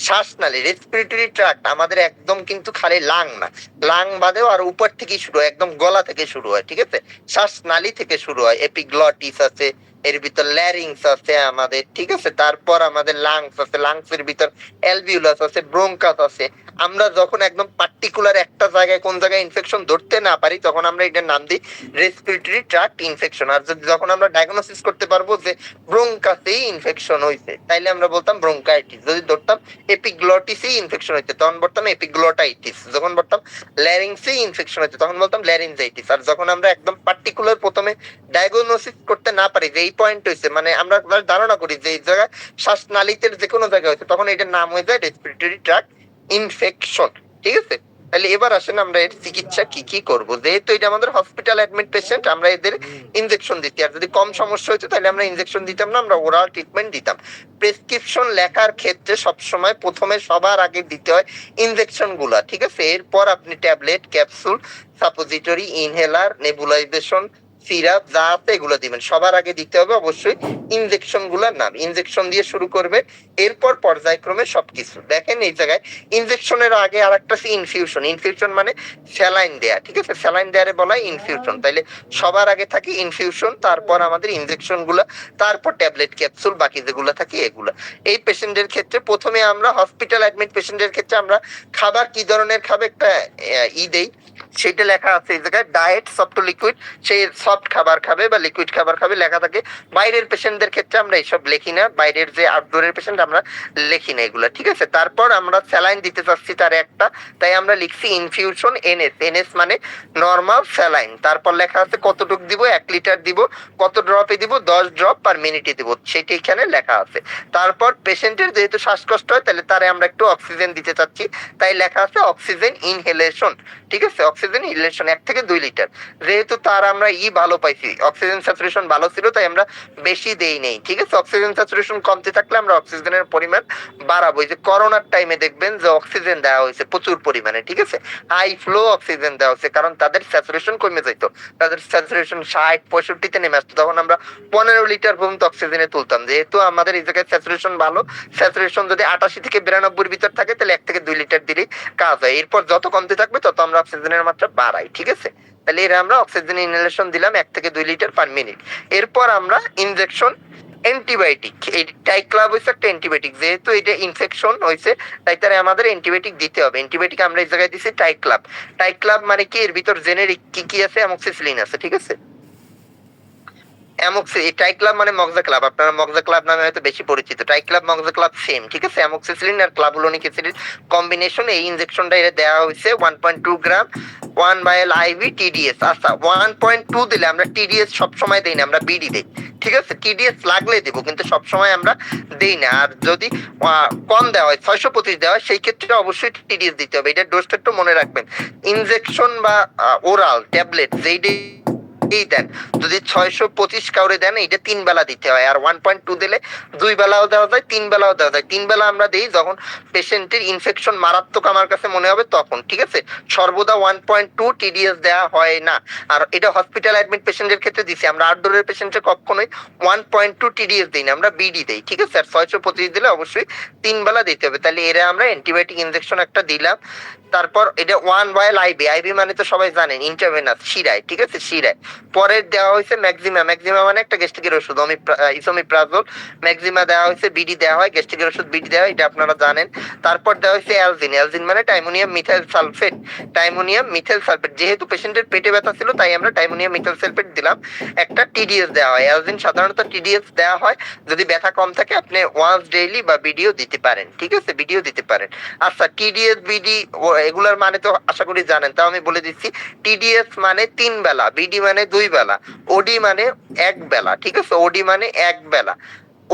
শ্বাসনালী, রেসপিরেটরি ট্র্যাক্ট আমাদের একদম কিন্তু খালি লাং না, লাং বাদেও আর উপর থেকে শুরু হয়, একদম গলা থেকে শুরু হয়। ঠিক আছে, শ্বাসনালী থেকে শুরু হয়। এপিগ্লটিস আছে, এর ভিতর ল্যারিংস আছে আমাদের। ঠিক আছে, তারপর আমাদের লাংস আছে, লাংসের ভিতর অ্যালভিউলাস আছে, ব্রোঙ্কাস আছে। আমরা যখন একদম পার্টিকুলার একটা জায়গায় কোন জায়গায় ইনফেকশন ধরতে না পারি, তখন আমরা এটার নাম দিই রেসপিরেটরি ট্র্যাক্ট ইনফেকশন। আর যখন আমরা ডায়াগনোসিস করতে পারবো যে ব্রোঙ্কাসেই ইনফেকশন হয়েছে, তাইলে আমরা বলতাম ব্রোঙ্কাইটিস। যদি ধরতাম এপিগ্লটিসেই ইনফেকশন হইতে, তখন বলতাম এপিগ্লটাইটিস। যখন বলতাম ল্যারিংসেই ইনফেকশন হইতে, তখন বলতাম ল্যারিংজাইটিস। আর যখন আমরা একদম পার্টিকুলার প্রথমে ডায়াগনোসিস করতে না পারি যে এই পয়েন্ট হয়েছে, মানে আমরা ধারণা করি যে এই জায়গায় শ্বাসনালীতে যে কোনো জায়গায় হয়েছে, তখন এটার নাম হয়ে যায় রেসপিরেটরি ট্র্যাক্ট ইনফেকশন। ঠিক আছে, তাহলে এবার আসেন আমরা এর চিকিৎসা কি কি করব। যেহেতু এটা আমাদের হসপিটাল অ্যাডমিট পেশেন্ট, আমরা এদের ইনজেকশন দিচ্ছি। আর যদি কম সমস্যা হতো তাহলে আমরা ইনজেকশন দিতাম না, আমরা ওরাল ট্রিটমেন্ট দিতাম। প্রেসক্রিপশন লেখার ক্ষেত্রে সবসময় প্রথমে সবার আগে দিতে হয় ইনজেকশন গুলা। ঠিক আছে, এরপর আপনি tablet, capsule, suppository, inhaler, nebulisation, syrup যা আছে এগুলো দিবেন। সবার আগে দিতে হবে অবশ্যই ইনজেকশন গুলার নাম, ইনজেকশন দিয়ে শুরু করবে, এরপর পর্যায়ক্রমে সবকিছু। দেখেন এই জায়গায় ইনজেকশনের আগে আর একটা ইনফিউশন। ইনফিউশন মানে স্যালাইন দেয়া। ঠিক আছে, স্যালাইন দেয়ারে বলা হয় ইনফিউশন। তাইলে সবার আগে থাকে ইনফিউশন, তারপর আমাদের ইনজেকশন গুলা, তারপর ট্যাবলেট, ক্যাপসুল, বাকি যেগুলো থাকে এগুলা। এই পেশেন্টের ক্ষেত্রে প্রথমে আমরা হসপিটাল অ্যাডমিট পেশেন্টের ক্ষেত্রে আমরা খাবার কি ধরনের খাবে একটা দেই, সেটা লেখা আছে এই জায়গায়, ডায়েট সফট লিকুইড। সেই সফট খাবার খাবে বা লিকুইড খাবার খাবে লেখা থাকে। বাইরের পেশেন্টদের ক্ষেত্রে আমরা এইসব লিখি না, বাইরের যে আউটডোরের পেশেন্ট আমরা লিখি না এগুলা। ঠিক আছে, তারপর আমরা স্যালাইন দিতে চাচ্ছি তার একটা, তাই আমরা লিখছি ইনফিউশন এনএস। এনএস মানে নর্মাল স্যালাইন। তারপর লেখা আছে কতটুক দিব, 1 লিটার দিব, কত ড্রপে দিব, 10 ড্রপ পার মিনিটে দিব, সেটা এখানে লেখা আছে। তারপর পেশেন্টের যেহেতু শ্বাসকষ্ট হয়, তাহলে তারে আমরা একটু অক্সিজেন দিতে চাচ্ছি, তাই লেখা আছে অক্সিজেন ইনহেলেশন। ঠিক আছে, অক্সিজেন ইনহেলেশন 1 থেকে 2 লিটার। যেহেতু তার আমরা ভালো পাইছি, অক্সিজেন স্যাচুরেশন ভালো ছিল, তাই আমরা বেশি দেই নেই। ঠিক আছে, অক্সিজেন স্যাচুরেশন কমতে থাকলে আমরা অক্সিজেনের পরিমাণ বাড়াবো। এই যে করোনার টাইমে দেখবেন যে অক্সিজেন দেওয়া হয়েছে প্রচুর পরিমাণে। ঠিক আছে, হাই ফ্লো অক্সিজেন দেওয়া হয়েছে, কারণ তাদের স্যাচুরেশন কমে যাইতো, তাদের স্যাচুরেশন 60-65-তে নেমে আসতো, তখন আমরা 15 লিটার পর্যন্ত অক্সিজেনে তুলতাম। যেহেতু আমাদের এই জায়গায় স্যাচুরেশন ভালো, স্যাচুরেশন যদি 88 থেকে 92 ভিতর থাকে, তাহলে 1 থেকে 2 লিটার দিলেই কাজ হয়। এরপর যত কমতে থাকবে তত আমরা অক্সিজেনের মাত্রা বাড়াই। ঠিক আছে, তাহলে এর আমরা অক্সিজেন ইনহেলেশন দিলাম 1 থেকে 2 লিটার পার মিনিট। এরপর আমরা ইনজেকশন, অ্যান্টিবায়োটিক। এই টাইক্লাব হচ্ছে একটা অ্যান্টিবায়োটিক, যেহেতু এটা ইনফেকশন হয়েছে তাই তারা আমাদের অ্যান্টিবায়োটিক দিতে হবে। অ্যান্টিবায়োটিক আমরা এই জায়গায় দিচ্ছি টাইক্লাব। টাইক্লাব মানে কি, এর ভিতর জেনেরিক কি কি আছে, অ্যামোক্সিসিলিন আছে। ঠিক আছে, টাইক্লাব মানে মক্সাক্লাব, আপনারা মক্সাক্লাব নামে হয়তো বেশি পরিচিত। টাইক্লাব মক্সাক্লাব সেম। ঠিক আছে, অ্যামোক্সিসিলিন আর ক্লাবুলোনিক অ্যাসিডের কম্বিনেশন। এই ইনজেকশনটা এটা দেওয়া হয়েছে 1.2 গ্রাম 1 ভাইল আইভি টিডিএস। আচ্ছা, 1.2 দিলে আমরা টিডিএস সবসময় দেই না, আমরা বিডি দেই। ঠিক আছে, টিডিএস লাগলে দেবো, কিন্তু সবসময় আমরা দেই না। আর যদি কম দেওয়া হয়, 625 দেওয়া হয়, সেই ক্ষেত্রে অবশ্যই টিডিএস দিতে হবে। এটার ডোজটা একটু মনে রাখবেন। ইনজেকশন বা ওরাল ট্যাবলেট যেই দেন, যদি 625 কাউরে দেন, এটা 3 বেলা দিতে হয়। আর 1.2 দিলে 2 বেলাও দেওয়া যায়, 3 বেলাও দেওয়া যায়। 3 বেলা আমরা দিই যখন পেশেন্টের ইনফেকশন মারাত্মক আমার কাছে মনে হবে তখন। ঠিক আছে, সর্বদা 1.2 টিডিএস দেওয়া হয় না। আর এটা হসপিটাল অ্যাডমিট পেশেন্টের ক্ষেত্রে দিছি, আমরা আউটডোরের পেশেন্টের কখনোই 1.2 টিডিএস দিই না, আমরা বিডি দেই। ঠিক আছে, আর 625 দিলে অবশ্যই 3 বেলা দিতে হবে। তাহলে এরা আমরা অ্যান্টিবায়োটিক ইনজেকশন একটা দিলাম। তারপর এটা 1 ভায়াল আইবি, আইবি মানে তো সবাই জানেন ইন্টারভেনাস, শিরায়, ঠিক আছে, শিরায়। পরের দেওয়া হয়েছে ম্যাক্সিমা, ম্যাক্সিমা মানে একটা গ্যাস্ট্রিকের ওষুধ, ইসোমিপ্রাজোল। ম্যাক্সিমা দেওয়া হয়েছে, বিডি দেওয়া হয়, গ্যাস্ট্রিকের ওষুধ বিডি দেওয়া হয়, এটা আপনারা জানেন। তারপর দেওয়া হয়েছে অ্যালজিন, অ্যালজিন মানে tiemonium methyl sulphate, tiemonium methyl sulphate. যেহেতু পেশেন্টের পেটে ব্যথা ছিল তাই আমরা টাইমোনিয়াম মিথাইল সালফেট দিলাম। একটা টিডিএস দেওয়া হয়, অ্যালজিন সাধারণত টিডিএস দেওয়া হয়, যদি ব্যথা কম থাকে আপনি ওয়ান্স ডেইলি বা ভিডিও দিতে পারেন, ঠিক আছে, ভিডিও দিতে পারেন। আচ্ছা, টিডিএস বিডি এগুলার মানে তো আশা করি জানেন, তাও আমি বলে দিচ্ছি। টিডিএস মানে 3 বেলা, বিডি মানে 2 বেলা, ওডি মানে 1 বেলা, ঠিক আছে, ওডি মানে 1 বেলা।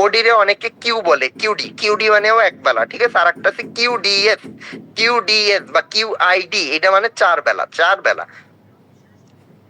ওডি রে অনেকে কিউ বলে, কিউডি, কিউডি মানেও 1 বেলা, ঠিক আছে। আর একটা আছে কিউডিএস, কিউডিএস বা কিউআইডি, এটা মানে 4 বেলা, 4 বেলা।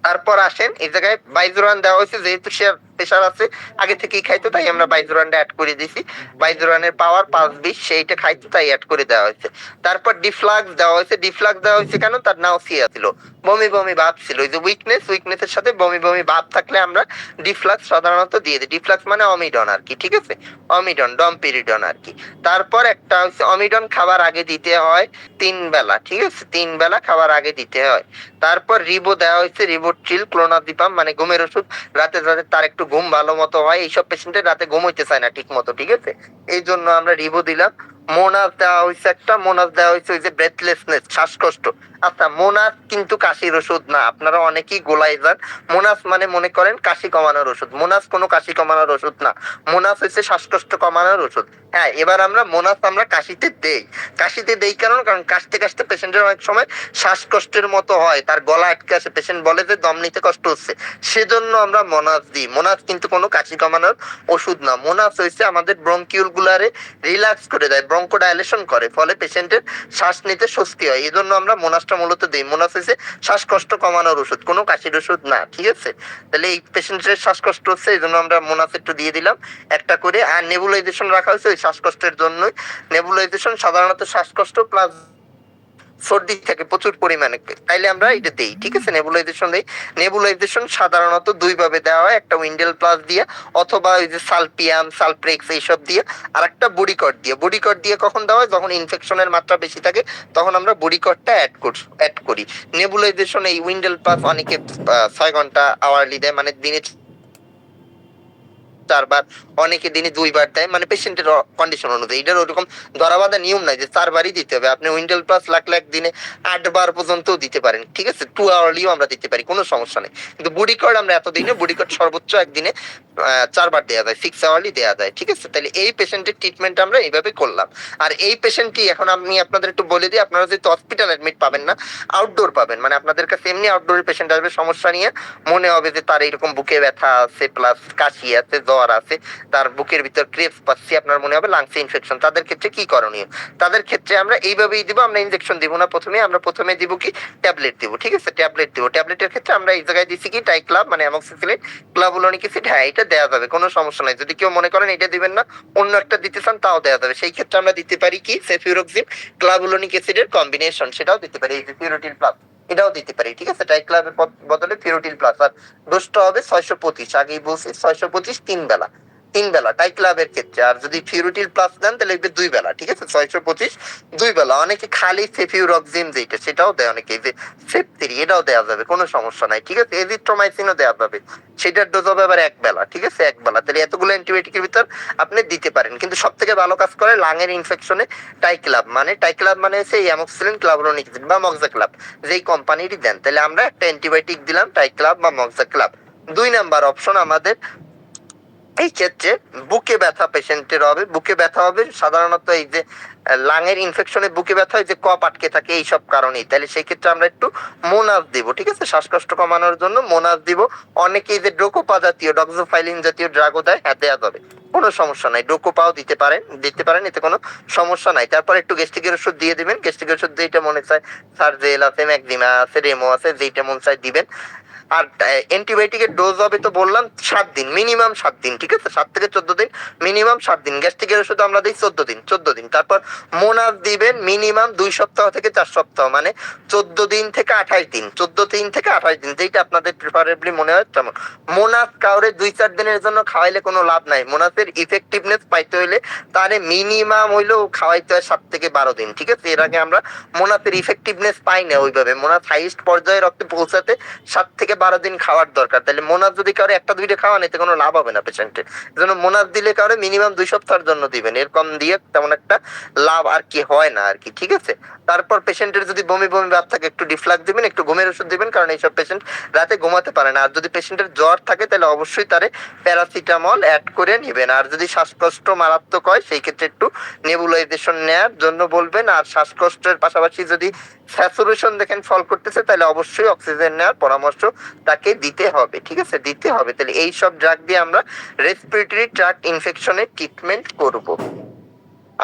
তারপর আসেন এই জায়গায় বাইজুরান দেওয়া হয়েছে, যেহেতু সে প্রেশার আছে আগে থেকেই খাইতো তাই আমরা বাইজুরানটা অ্যাড করে দিয়েছি। বাইজুরানের পাওয়ার 5-20, সেইটা খাইতো তাই অ্যাড করে দেওয়া হয়েছে। তারপর ডিফ্লাক্স দেওয়া হয়েছে, ডিফ্লাক্স দেওয়া হয়েছে কেন, তার নাউসিয়া ছিল, বমি বমি ভাব ছিল, এই যে উইকনেস, উইকনেসের সাথে বমি বমি ভাব থাকলে আমরা ডিফ্লাক্স সাধারণত দিয়ে দিই। ডিফ্লাক্স মানে অমিডন আর কি, ঠিক আছে, অমিডন, ডমপিরিডন আর কি। তারপর একটা হচ্ছে অমিডন খাবার আগে দিতে হয় 3 বেলা, ঠিক আছে, 3 বেলা খাবার আগে দিতে হয়। তারপর রিবো দেওয়া হয়েছে, রিবোট্রিল, ক্লোনাজিপাম মানে ঘুমের ওষুধ, রাতে যাতে তার একটু ঘুম ভালো মতো হয়, এইসব পেশেন্টের রাতে ঘুম হইতে চায় না ঠিক মতো, ঠিক আছে, এই জন্য আমরা রিবো দিলাম। মোনাস দেওয়া হয়েছে একটা, মোনাস দেওয়া হয়েছে ওই যে ব্রেথলেসনেস, শ্বাসকষ্ট। আচ্ছা, মোনাস কিন্তু কাশির ওষুধ না, আপনারা অনেকেই গোলাই যান। মোনাস মানে মনে করেন কাশি কমানোর ওষুধ, মোনাস কোনো কাশি কমানোর ওষুধ না, মোনাস হচ্ছে শ্বাসকষ্ট কমানোর ওষুধ। হ্যাঁ, এবার আমরা মোনাস আমরা কাশিতে দেই, কাশিতে দেই কারণ কাশতে কাশতে পেশেন্টের অনেক সময় শ্বাসকষ্টের মতো হয়, তার গলা আটকে আসে, পেশেন্ট বলে যে দম নিতে কষ্ট হচ্ছে, সেজন্য আমরা মোনাস দিই। মোনাস কিন্তু কোনো কাশি কমানোর ওষুধ না, মোনাস হচ্ছে আমাদের ব্রঙ্কিউল গুলারে রিল্যাক্স করে দেয়, ব্রঙ্কোডাইলেশন করে, ফলে পেশেন্টের শ্বাস নিতে স্বস্তি হয়, এই জন্য আমরা মোনাসটা মূলত দিই। মোনাস হচ্ছে শ্বাসকষ্ট কমানোর ওষুধ, কোনো কাশির ওষুধ না, ঠিক আছে। তাহলে এই পেশেন্টের শ্বাসকষ্ট হচ্ছে এই জন্য আমরা মোনাস একটু দিয়ে দিলাম একটা করে। আর নেবুলাইজেশন রাখা হয়েছে ওই শ্বাসকষ্টের জন্যই। নেবুলাইজেশন সাধারণত শ্বাসকষ্ট প্লাস সর্দি থাকে প্রচুর পরিমাণে, তাইলে আমরা এটা দেই, ঠিক আছে, নেবুলাইজেশন দেই। নেবুলাইজেশন সাধারণত 2 ভাবে দেওয়া হয়, একটা উইন্ডেল প্লাস দিয়ে অথবা ওই যে সালপিয়াম, সালপ্রেক্স এইসব দিয়ে, আর একটা বডিকট দিয়ে। বডিকট দিয়ে কখন দেওয়া হয়, যখন ইনফেকশনের মাত্রা বেশি থাকে তখন আমরা বডিকটটা অ্যাড করি। নেবুলাইজেশন এই উইন্ডেল প্লাস অনেকে 6 ঘন্টা আওয়ারলি দেয়, মানে দিনে 4 বার, অনেকে দিনে 2 বার দেয়, মানে পেশেন্টের কন্ডিশন অনুযায়ী। এটার ওরকম ধরাবাঁধা নিয়ম নাই যে 4 বারই দিতে হবে, আপনি উইন্ডেল প্লাস লাখ দিনে 8 বার পর্যন্ত দিতে পারেন, ঠিক আছে, 2 আওয়ারলিও আমরা দিতে পারি, কোনো সমস্যা নেই। কিন্তু বুডি কার্ড আমরা এত দিনে, বুডি কার্ড সর্বোচ্চ একদিনে 4 বার দেওয়া যায়, 6 আওয়ারলি দেওয়া যায়, ঠিক আছে। তাহলে এই পেশেন্টের ট্রিটমেন্ট আমরা এইভাবে করলাম। আর এই পেশেন্টটি এখন আমি আপনাদের একটু বলে দিই, আপনারা যেহেতু হসপিটাল অ্যাডমিট পাবেন না, আউটডোর পাবেন, মানে আপনাদের কাছে এমনি আউটডোরের পেশেন্ট আসবে সমস্যা নিয়ে, মনে হবে যে তার এরকম বুকে ব্যথা আছে, প্লাস কাশি আছে, জ্বর আছে, তার বুকের ভিতর ক্রেপস পাচ্ছি, আপনার মনে হবে লাংসে ইনফেকশন, তাদের ক্ষেত্রে কি করণীয়? তাদের ক্ষেত্রে আমরা এইভাবেই দিব, আমরা ইনজেকশন দিব না, আমরা প্রথমে দিব কি ট্যাবলেট দিব, ঠিক আছে, ট্যাবলেট দিব। ট্যাবলেটের ক্ষেত্রে আমরা এই জায়গায় দিছি কি টাইক্লাব মানে অ্যামক্সিসিলিন, ক্লাবুলনিক অ্যাসিড, হ্যাঁ এটা দেওয়া যাবে, কোনো সমস্যা নাই। যদি কেউ মনে করেন এটা দিবেন না, অন্য একটা দিতে চান, তাও দেওয়া যাবে। সেই ক্ষেত্রে আমরা দিতে পারি কি সেফিউরোক্সিম ক্লাবুলনিক অ্যাসিডের কম্বিনেশন, সেটাও দিতে পারি, এই যে ফিউরোটিল প্লাস, এটাও দিতে পারি, ঠিক আছে, টাইক্লাবের বদলে ফিউরোটিল প্লাস। আর ডোজটা হবে 625, আগেই বলছি 625 3 বেলা, 3 বেলা টাইক্লাবের ক্ষেত্রে। আর যদি ফিউরোটিল প্লাস দেন তাহলে 2 বেলা, ঠিক আছে, 625 2 বেলা। অনেকে খালি সেফিউরক্সিম যেটা সেটাও দেয়, অনেকে যে সেফ3 এটাও দেওয়া যাবে, কোনো সমস্যা নাই, ঠিক আছে। এজিথ্রোমাইসিনও দেওয়া যাবে, সেটার ডোজ হবে আবার 1 বেলা, ঠিক আছে, 1 বেলা। তাহলে এতগুলো অ্যান্টিবায়োটিকের ভিতর আপনি দিতে পারেন, কিন্তু সব থেকে ভালো কাজ করে লাঙের ইনফেকশনে টাইক্লাব মানে হচ্ছে এই অ্যামক্সিসিলিন ক্লাবুলনিক অ্যাসিড বা মক্সাক্লাব, যেই কোম্পানিরই দেন। তাহলে আমরা একটা অ্যান্টিবায়োটিক দিলাম টাইক্লাব বা মক্সাক্লাব। 2 নাম্বার অপশন আমাদের এই ক্ষেত্রে বুকে ব্যথা পেশেন্টের হবে, বুকে ব্যথা হবে সাধারণত এই যে লাঙের ইনফেকশনে বুকে ব্যথা হয়, যে কপ আটকে থাকে এইসব কারণেই, তাহলে সেই ক্ষেত্রে আমরা একটু মোনাস দিব, ঠিক আছে, শ্বাসকষ্ট কমানোর জন্য মোনাস দিব। অনেকেই যে ড্রোকোপা জাতীয়, ডক্সোফাইলিন জাতীয় ড্রাগও দেয়, হ্যাঁ দেওয়া যাবে, কোনো সমস্যা নাই, ড্রোকোপাও দিতে পারেন, এতে কোনো সমস্যা নাই। তারপর একটু গ্যাস্ট্রিকের ওষুধ দিয়ে দিবেন, গ্যাস্ট্রিকের ওষুধ যেটা মনে চায়, সার্জেল আছে, ম্যাক্সিমা আছে, রেমো আছে, যেটা মন চায় দিবেন। আর অ্যান্টিবায়োটিকের ডোজ হবে তো বললাম 7 দিন, মিনিমাম 7 দিন, ঠিক আছে, 7 থেকে 14 দিন, মিনিমাম 7 দিন। গ্যাস্ট্রিকের ওষুধ আমরা দিই 14 দিন। তারপর মোনাস দিবেন মিনিমাম 2 সপ্তাহ থেকে 4 সপ্তাহ, মানে 14 দিন থেকে 28 দিন, 14 দিন থেকে 28 দিন, যেটা আপনাদের প্রিফারেবলি মনে হয় তেমন। মোনাস কাউরে 2-4 দিনের জন্য খাওয়াইলে কোনো লাভ নাই। মোনাসের ইফেক্টিভনেস পাইতে হইলে তারে মিনিমাম হইলেও খাওয়াইতে হয় 7 থেকে 12 দিন, ঠিক আছে। এর আগে আমরা মোনাসের ইফেক্টিভনেস পাই না ওইভাবে। মোনাস হাইস্ট পর্যায়ে রক্তে পৌঁছাতে 7 থেকে 12 দিন খাওয়ার দরকার। তাহলে মোনাস যদি কারো 1-2টা খাওয়ান, এতে কোনো লাভ হবে না পেশেন্টের। এজন্য মোনাস দিলে কারো মিনিমাম 2 সপ্তাহের জন্য দিবেন, এর কম দিয়ে তেমন একটা লাভ আর কি হয় না আর কি, ঠিক আছে। তারপর পেশেন্টের যদি বমি বমি ভাব থাকে, একটু ডিফ্লাক্স দিবেন, একটু ঘুমের ওষুধ দিবেন, কারণ এইসব পেশেন্ট রাতে ঘুমাতে পারে না। আর যদি পেশেন্টের জ্বর থাকে, তাহলে অবশ্যই তারে প্যারাসিটামল অ্যাড করে নেবেন। আর যদি শ্বাসকষ্ট মারাত্মক হয়, সেই ক্ষেত্রে একটু নেবুলাইজেশন নেওয়ার জন্য বলবেন। আর শ্বাসকষ্টের পাশাপাশি যদি স্যাচুরেশন দেখেন ফল করতেছে, তাহলে অবশ্যই অক্সিজেন নেওয়ার পরামর্শ তাকে দিতে হবে, ঠিক আছে, দিতে হবে। তাহলে এই সব ড্রাগ দিয়ে আমরা রেসপিরেটরি ট্র্যাক্ট ইনফেকশনের ট্রিটমেন্ট করব।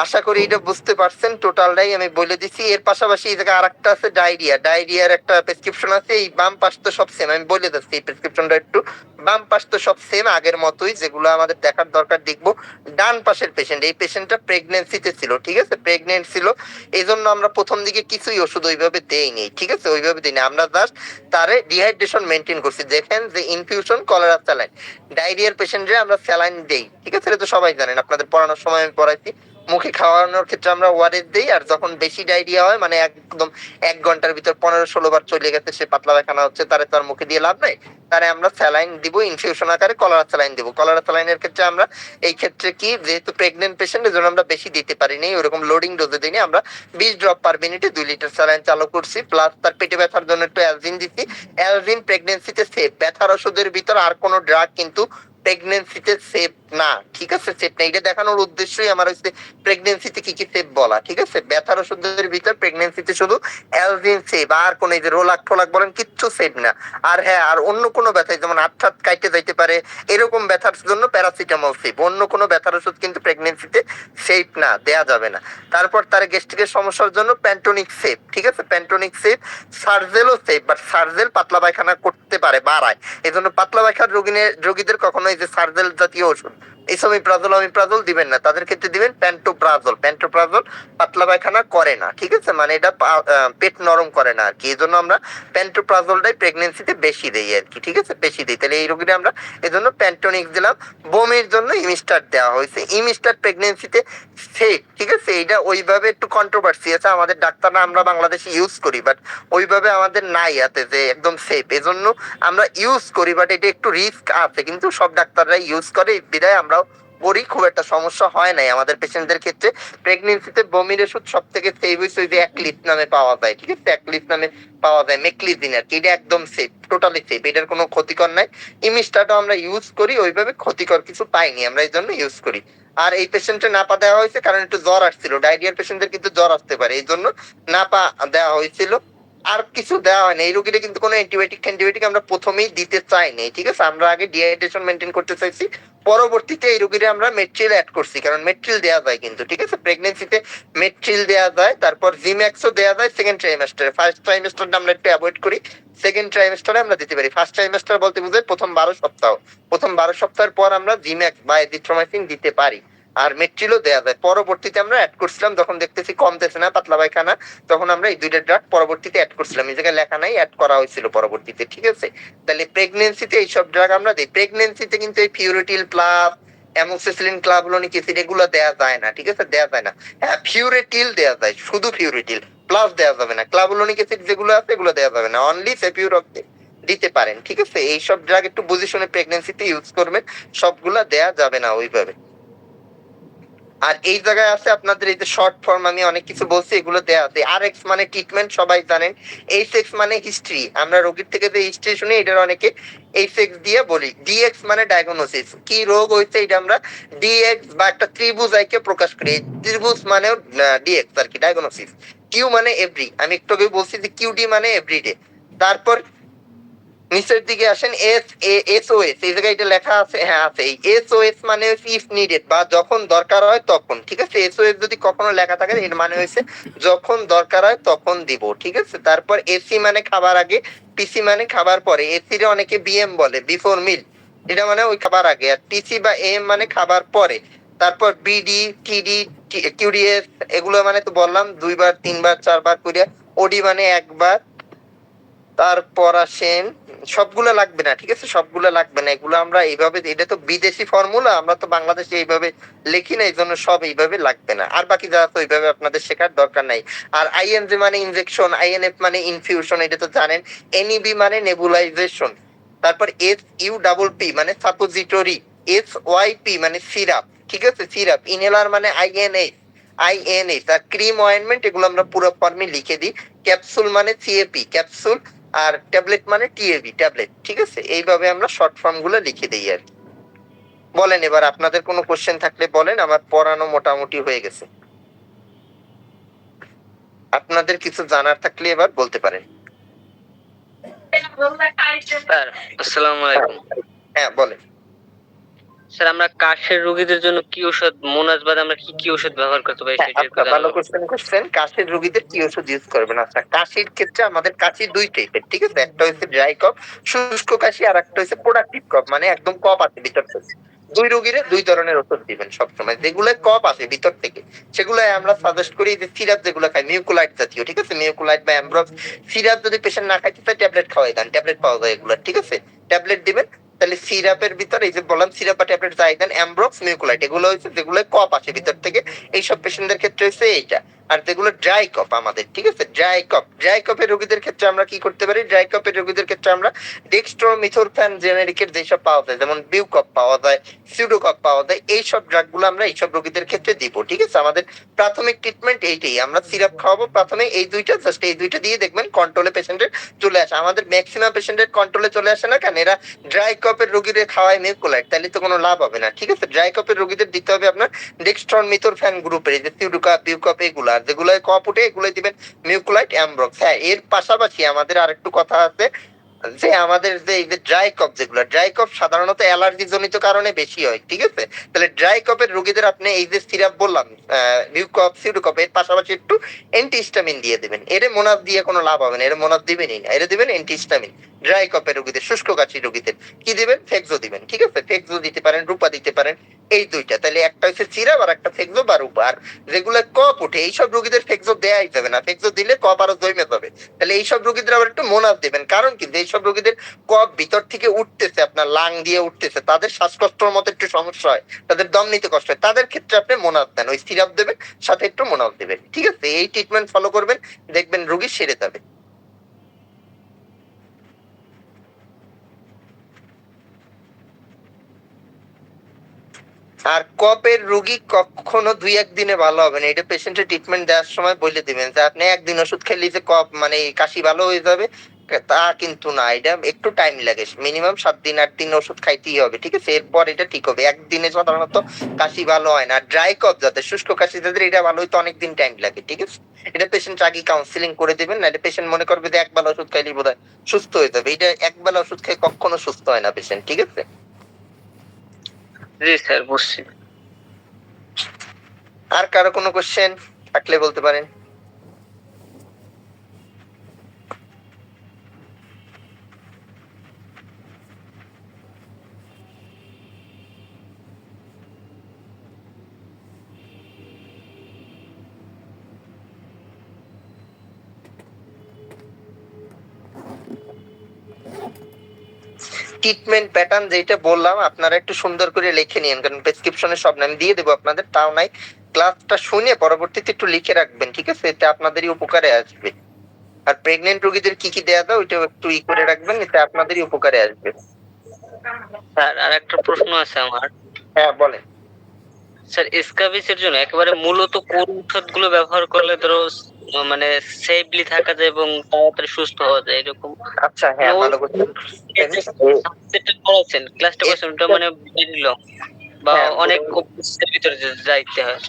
আশা করি এটা বুঝতে পারছেন টোটালটাই আমি বলে দিছি। এর পাশাপাশি এই জায়গায় আরেকটা আছে ডায়রিয়া। ডায়রিয়ার একটা প্রেসক্রিপশন আছে। এই বাম পাশ তো সব সেম, আমি বলে দিচ্ছি এই প্রেসক্রিপশনটা একটু। বাম পাশ তো সব সেম আগের মতোই, যেগুলো আমাদের দেখার দরকার দেখবো। ডান পাশের পেশেন্ট, এই পেশেন্টটা প্রেগনেন্সিতে ছিল, ঠিক আছে, প্রেগনেন্ট ছিল। এই জন্য আমরা প্রথম দিকে কিছুই ওষুধ ওইভাবে দেইনি, ঠিক আছে, ওইভাবে দিইনি। আমরা জাস্ট তারে ডিহাইড্রেশন মেনটেন করছি। দেখেন যে ইনফিউশন, কলেরা, স্যালাইন। ডায়রিয়ার পেশেন্টে আমরা স্যালাইন দেই, ঠিক আছে, এটা তো সবাই জানেন, আপনাদের পড়ানোর সময় আমি পড়াইছি। মুখে খাওয়ানোর ক্ষেত্রে আমরা ওয়ারেস দিই। আর যখন বেশি ডায়রিয়া হয়, মানে একদম 1 ঘন্টার ভিতর 15-16 বার চলে গেছে, সে পাতলা পায়খানা হচ্ছে, তারে তো আর মুখে দিয়ে লাভ নাই, তারে আমরা স্যালাইন দিব, ইনফিউশন আকারে কলেরা স্যালাইন দিব। কলেরা স্যালাইনের ক্ষেত্রে আমরা এই ক্ষেত্রে কি, যেহেতু প্রেগনেন্ট পেশেন্ট, এর জন্য আমরা বেশি দিতে পারিনি, ওরকম লোডিং ডোজে দিইনি। আমরা 20 ড্রপ পার মিনিটে 2 লিটার স্যালাইন চালু করছি। প্লাস তার পেটে ব্যথার জন্য একটু অ্যালজিন দিচ্ছি। অ্যালজিন প্রেগনেন্সিতে সেফ। ব্যথার ওষুধের ভিতর আর কোনো ড্রাগ কিন্তু প্রেগনেন্সিতে সেফ না, ঠিক আছে, সেফ না। এটা দেখানোর উদ্দেশ্যই আমার হচ্ছে প্রেগনেন্সিতে কি কি সেফ বলা, ঠিক আছে। ব্যথার ওষুধের ভিতর প্রেগনেন্সিতে শুধু অ্যালজিন সেফ, আর কোন এই যে রোলাক ঠোলাক বলেন কিচ্ছু সেফ না। আর হ্যাঁ, আর অন্য কোনো ব্যথায় যেমন হাত কাইটে যাইতে পারে, এরকম ব্যথার জন্য প্যারাসিটামল সেফ। অন্য কোনো ব্যথার ওষুধ কিন্তু প্রেগনেন্সিতে সেফ না, দেয়া যাবে না। তারপর তার গ্যাস্ট্রিকের সমস্যার জন্য প্যান্টোনিক সেফ, ঠিক আছে, প্যান্টোনিক সেফ। সার্জেলও সেফ, বাট সার্জেল পাতলা পায়খানা করতে পারে, বাড়ায়। এই জন্য পাতলা পায়খানার রোগীদের কখনো এই যে সার্জেল জাতীয় ওষুধ, এসোমিপ্রাজল দিবেন না, তাদের ক্ষেত্রে দিবেন প্যান্টোপ্রাজল। প্যান্টোপ্রাজল পাতলা পায়খানা করে না, ঠিক আছে, মানে এটা পেট নরম করে না আর কি। এই জন্য আমরা প্যান্টোপ্রাজলটাই প্রেগনেন্সিতে বেশি দেই আর কি, ঠিক আছে, বেশি দিই। তাহলে এই রোগীরা আমরা এই জন্য প্যান্টোনিক্স দিলাম। বমির জন্য ইমিস্টার দেওয়া হয়েছে। ইমিস্টার প্রেগনেন্সিতে সেফ, ঠিক আছে। এইটা ওইভাবে একটু কন্ট্রোভার্সি আছে, আমাদের ডাক্তাররা আমরা বাংলাদেশে ইউজ করি, বাট ওইভাবে আমাদের নাই হাতে যে একদম সেফ। এজন্য আমরা ইউজ করি, বাট এটা একটু রিস্ক আছে, কিন্তু সব ডাক্তাররা ইউজ করে, বিধায় আমরাও করি। খুব একটা সমস্যা হয় নাই আমাদের পেশেন্টদের ক্ষেত্রে। প্রেগনেন্সিতে বমির ওষুধ সব থেকে সেফ হয়েছে ওই যে অ্যাক্লিস নামে পাওয়া যায়, ঠিক আছে, অ্যাক্লিস নামে পাওয়া যায়, মেক্লিজিন আর কি। এটা একদম সেফ, টোটালি সেফ, এটার কোনো ক্ষতিকর নাই। ইমিস্টারটা আমরা ইউজ করি, ওইভাবে ক্ষতিকর কিছু পাইনি, আমরা এই জন্য ইউজ করি। আর এই পেশেন্টে নাপা দেওয়া হয়েছে কারণ একটু জ্বর আসছিল। ডায়রিয়ার পেশেন্টদের কিন্তু জ্বর আসতে পারে, এই জন্য নাপা দেওয়া হয়েছিল। আর কিছু দেওয়া হয় না। এই রোগীটা কিন্তু কোনো অ্যান্টিবায়োটিক আমরা প্রথমেই দিতে চাইনি, ঠিক আছে। আমরা আগে ডিহাইড্রেশন মেনটেন করতে চাইছি, পরবর্তীতে এই রোগীরা আমরা মেট্রিল অ্যাড করছি, কারণ মেট্রিল দেওয়া যায় কিন্তু, ঠিক আছে, প্রেগনেন্সিতে মেট্রিল দেওয়া যায়। তারপর জিম্যাক্সও দেওয়া যায় সেকেন্ড ট্রাইমেস্টারে। ফার্স্ট ট্রাইমেস্টারটা আমরা একটু অ্যাভয়েড করি, সেকেন্ড ট্রাইমেস্টারে আমরা দিতে পারি। ফার্স্ট ট্রাইমেস্টার বলতে বুঝে প্রথম 12 সপ্তাহ। প্রথম 12 সপ্তাহের পর আমরা জিম্যাক্স বা এজিথ্রোমাইসিন দিতে পারি। আর মেট্রিলও দেওয়া যায়। পরবর্তীতে আমরা অ্যাড করছিলাম যখন দেখতেছি কমতেছে না পাতলা পায়খানা, তখন আমরা এই দুইটা ড্রাগ পরবর্তীতে অ্যাড করছিলাম। এই জায়গায় লেখা নাই, অ্যাড করা হয়েছিল পরবর্তীতে, ঠিক আছে। তাহলে প্রেগনেন্সিতে এইসব ড্রাগ আমরা দিই। প্রেগনেন্সিতে কিন্তু এই ফিউরেটিল প্লাস, অ্যামোক্সিসিলিন, ক্লাভুলোনিক অ্যাসিড এগুলো দেওয়া যায় না, ঠিক আছে, দেওয়া যায় না। হ্যাঁ, ফিউরেটিল দেওয়া যায়, শুধু ফিউরেটিল, প্লাস দেওয়া যাবে না। ক্লাভুলোনিক অ্যাসিড যেগুলো আছে এগুলো দেওয়া যাবে না, অনলি সেপিউরক্সিড দিতে পারেন, ঠিক আছে। এইসব ড্রাগ একটু বুঝে শুনে প্রেগনেন্সিতে ইউজ করবেন, সবগুলা দেয়া যাবে না ওইভাবে। আর এই জায়গায় আছে আপনাদের এই যে শর্ট ফর্ম, আমি অনেক কিছু বলছি, এগুলো দেয়া আছে। আর এক্স মানে ট্রিটমেন্ট, সবাই জানেন। এইচ এক্স মানে হিস্ট্রি, আমরা রোগীর থেকে যে হিস্ট্রি শুনি এটার অনেকে এইচ এক্স দিয়ে বলি। ডিএক্স মানে ডায়াগনোসিস, কি রোগ হয়েছে এটা আমরা ডিএক্স বা একটা ত্রিভুজ আইকে প্রকাশ করি। ত্রিভুজ মানেও ডিএক্স আর কি, ডায়াগনোসিস। কিউ মানে এভরি, আমি একটু আগে বলছি যে কিউডি মানে এভরিডে। তারপর নিচের দিকে আসেন, SOS এই জায়গায় এটা লেখা আছে, হ্যাঁ আছে। এই SOS মানে হচ্ছে ইফ নিডেড, বা যখন দরকার হয় তখন, ঠিক আছে। SOS যদি কখনো লেখা থাকে এর মানে হয়েছে যখন দরকার হয় তখন দিব, ঠিক আছে। তারপর এসি মানে খাবার আগে, পিসি মানে খাবার পরে। এসি রে অনেকে বিএম বলে, বিফোর মিল, এটা মানে ওই খাবার আগে। আর টিসি বা এম মানে খাবার পরে। তারপর বিডি, টিডি, কিউডিএস, এগুলো মানে তো বললাম 2 বার 3 বার 4 বার করে। ওডি মানে একবার। তারপর আসেন, সবগুলো লাগবে না, ঠিক আছে, সবগুলো লাগবে না, এগুলো আমরা এইভাবে, এটা তো বিদেশি ফর্মুলা, আমরা তো বাংলাদেশে এইভাবে লিখি না, এই জন্য সব এইভাবে লাগবে না। আর বাকি যারা তো ওইভাবে আপনাদের শেখার দরকার নাই। আর আইএনজি মানে ইনজেকশন, আইএনএফ মানে ইনফিউশন, এটা তো জানেন। এনইবি মানে নেবুলাইজেশন। তারপর SUPP মানে সাপোজিটরি। SYP মানে সিরাপ, ঠিক আছে, সিরাপ। ইনহেলার মানে আইএনএস। আর ক্রিম অয়েন্টমেন্ট, এগুলো আমরা পুরো ফর্মে লিখে দিই। ক্যাপসুল মানে CAP ক্যাপসুল। আর ট্যাবলেট মানে TAB ট্যাবলেট, ঠিক আছে। এইভাবে আমরা শর্ট ফর্ম গুলো লিখে দিই আর কি। বলেন এবার, আপনাদের কোনো কোশ্চেন থাকলে বলেন, আমার পড়ানো মোটামুটি হয়ে গেছে। আপনাদের কিছু জানার থাকলে এবার বলতে পারেন। স্যার আসসালামু আলাইকুম। হ্যাঁ বলেন। স্যার আমরা কাশের রোগীদের জন্য কি ওষুধ, মোনাজ বাদে আমরা কি কি ওষুধ ব্যবহার করতে পারি হ্যাঁ, সেটা একটু আচ্ছা, ভালো জানাবো। কোশ্চেন করছেন। কাশির রোগীদের কি ওষুধ ইউজ করবেন? আচ্ছা, কাশির ক্ষেত্রে আমাদের কাশি 2 টাইপের, ঠিক আছে। একটা হচ্ছে ড্রাই কফ, শুষ্ক কাশি, আর একটা হচ্ছে প্রোডাক্টিভ কফ, মানে একদম কফ আছে ভিতর থেকে। 2 রোগীরে 2 ধরনের ওষুধ দিবেন সবসময়। যেগুলো কফ আছে ভিতর থেকে, সেগুলো আমরা সাজেস্ট করি যে সিরাপ যেগুলো খাই, মিউকুলাইট জাতীয়, ঠিক আছে, মিউকুলাইট বা অ্যামব্রক্স সিরাপ। যদি পেশেন্ট না খাইতে চায় ট্যাবলেট খাওয়াই দেন, ট্যাবলেট পাওয়া যায় এগুলো, ঠিক আছে, ট্যাবলেট দিবেন। তাহলে সিরাপের ভিতর এই যে বললাম, সিরাপ বা ট্যাবলেট যাই দেন, অ্যামব্রক্স, মিউকুলাইট, এগুলো হচ্ছে যেগুলো কফ আছে ভিতর থেকে, এইসব পেশেন্টদের ক্ষেত্রে হচ্ছে এইটা। আর যেগুলো ড্রাই কফ আমাদের, ঠিক আছে, ড্রাই কফের রোগীদের ক্ষেত্রে আমরা কি করতে পারি? ড্রাই কফের রোগীদের ক্ষেত্রে আমরা ডেক্সট্রোমিথোরফ্যান জেনেরিকের যেসব পাওয়া যায়, যেমন বিউকপ পাওয়া যায়, সিউডোকপ পাওয়া যায়, এইসব ড্রাগগুলো আমরা এইসব রোগীদের ক্ষেত্রে দিব, ঠিক আছে। আমাদের প্রাথমিক ট্রিটমেন্ট এইটাই, আমরা সিরাপ খাওয়াবো প্রথমে, এই 2টা, জাস্ট এই 2টা দিয়ে দেখবেন কন্ট্রোলে পেশেন্টের চলে আসে। আমাদের ম্যাক্সিমাম পেশেন্টের কন্ট্রোলে চলে আসে না কেন? এরা ড্রাই কফের রোগীদের খাওয়ায় মিউকুলাইট, তাহলে তো কোনো লাভ হবে না, ঠিক আছে। ড্রাই কফের রোগীদের দিতে হবে আপনার ডেক্সট্রন মিথোরফ্যান গ্রুপের, এই যে সিউডোকাপ, বিউকপ, এগুলো, আর যেগুলো কফ উঠে এগুলো দিবেন মিউকুলাইট, অ্যামব্রক্স। হ্যাঁ, এর পাশাপাশি আমাদের আরেকটু কথা আছে, যে আমাদের যে এই যে ড্রাই কফ, যেগুলো ড্রাই কফ সাধারণত অ্যালার্জি জনিত কারণে বেশি হয়, ঠিক আছে। তাহলে ড্রাই কফের রোগীদের আপনি এই যে সিরাপ বললাম, মিউকপ, সিউডোকপ, এর পাশাপাশি একটু অ্যান্টিহিস্টামিন দিয়ে দিবেন। এর মোনাজ দিয়ে কোনো লাভ হবে না, এর মোনাজ দিবেনই না, এর দিবেন অ্যান্টিহিস্টামিন। ড্রাই কফের রোগীদের, শুষ্ক কাশির রোগীদের কি দিবেন? ফেক্সো দিবেন, ঠিক আছে, ফেক্সো দিতে পারেন, রূপা দিতে পারেন, এই 2টা। তাহলে একটা হচ্ছে সিরাপ আর একটা ফেক্সো বা রূপা। আর যেগুলো কফ উঠে এইসব রোগীদের ফেক্সো দেয়াই যাবে না, ফেক্সো দিলে কফ আরো জমে যাবে। তাহলে এইসব রোগীদের আবার একটু মোনাজ দিবেন, কারণ কি, এইসব রোগীদের কফ ভিতর থেকে উঠতেছে, আপনার লাং দিয়ে উঠতেছে, তাদের শ্বাসকষ্টের মতো একটু সমস্যা হয়, তাদের দম নিতে কষ্ট হয়, তাদের ক্ষেত্রে আপনি মোনাজ দেন, ওই সিরাপ দেবেন, সাথে একটু মোনাজ দেবেন, ঠিক আছে। এই ট্রিটমেন্ট ফলো করবেন, দেখবেন রোগী সেরে যাবে। আর কপের রোগী কখনো 2-1 দিনে ভালো হবে না, এটা পেশেন্টের ট্রিটমেন্ট দেওয়ার সময় বলে দিবেন, যে আপনি একদিন ওষুধ খেলে যে কফ মানে কাশি ভালো হয়ে যাবে, তা কিন্তু না, এটা একটু টাইম লাগে। মিনিমাম 7 দিন 8 দিন ওষুধ খাইতেই হবে, ঠিক আছে, এরপর এটা ঠিক হবে। একদিনে সাধারণত কাশি ভালো হয় না। ড্রাই কফ যাদের, শুষ্ক কাশি যাদের, এটা ভালো হইতে অনেকদিন টাইম লাগে, ঠিক আছে। এটা পেশেন্ট আগে কাউন্সিলিং করে দিবেন, না এটা পেশেন্ট মনে করবে যে একবেলা ওষুধ খাইলেই বোধহয় সুস্থ হয়ে যাবে, এটা একবেলা ওষুধ খাই কখনো সুস্থ হয় না পেশেন্ট, ঠিক আছে। জি স্যার, বুঝছি। আর কারো কোনো কোশ্চেন থাকলে বলতে পারেন। ট্রিটমেন্ট প্যাটার্ন যেটা বললাম, আপনারা একটু সুন্দর করে লিখে নিন, কারণ প্রেসক্রিপশনে সব আমি দিয়ে দেবো আপনাদের, তাও নাই ক্লাসটা শুনে পরবর্তীতে একটু লিখে রাখবেন, ঠিক আছে, এতে আপনাদেরই উপকারে আসবে। আর প্রেগনেন্ট রোগীদের কি কি দেয়া দাও, ওইটা একটু করে রাখবেন, এতে আপনাদেরই উপকারে আসবে। স্যার আর একটা প্রশ্ন আছে আমার। হ্যাঁ বলেন। স্যার স্কাবিসের জন্য একেবারে মূলত কোন ওষুধগুলো ব্যবহার করলে ধরো মানে সেফলি থাকা যায় এবং তাড়াতাড়ি সুস্থ হওয়া যায়, এরকম? আচ্ছা, হ্যাঁ, ভালো কথা। করেছেন ক্লাসটা করেছেন, ওটা মানে বুঝে নিল বা হ্যাঁ, অনেক অফিসের ভিতরে যাইতে হয়।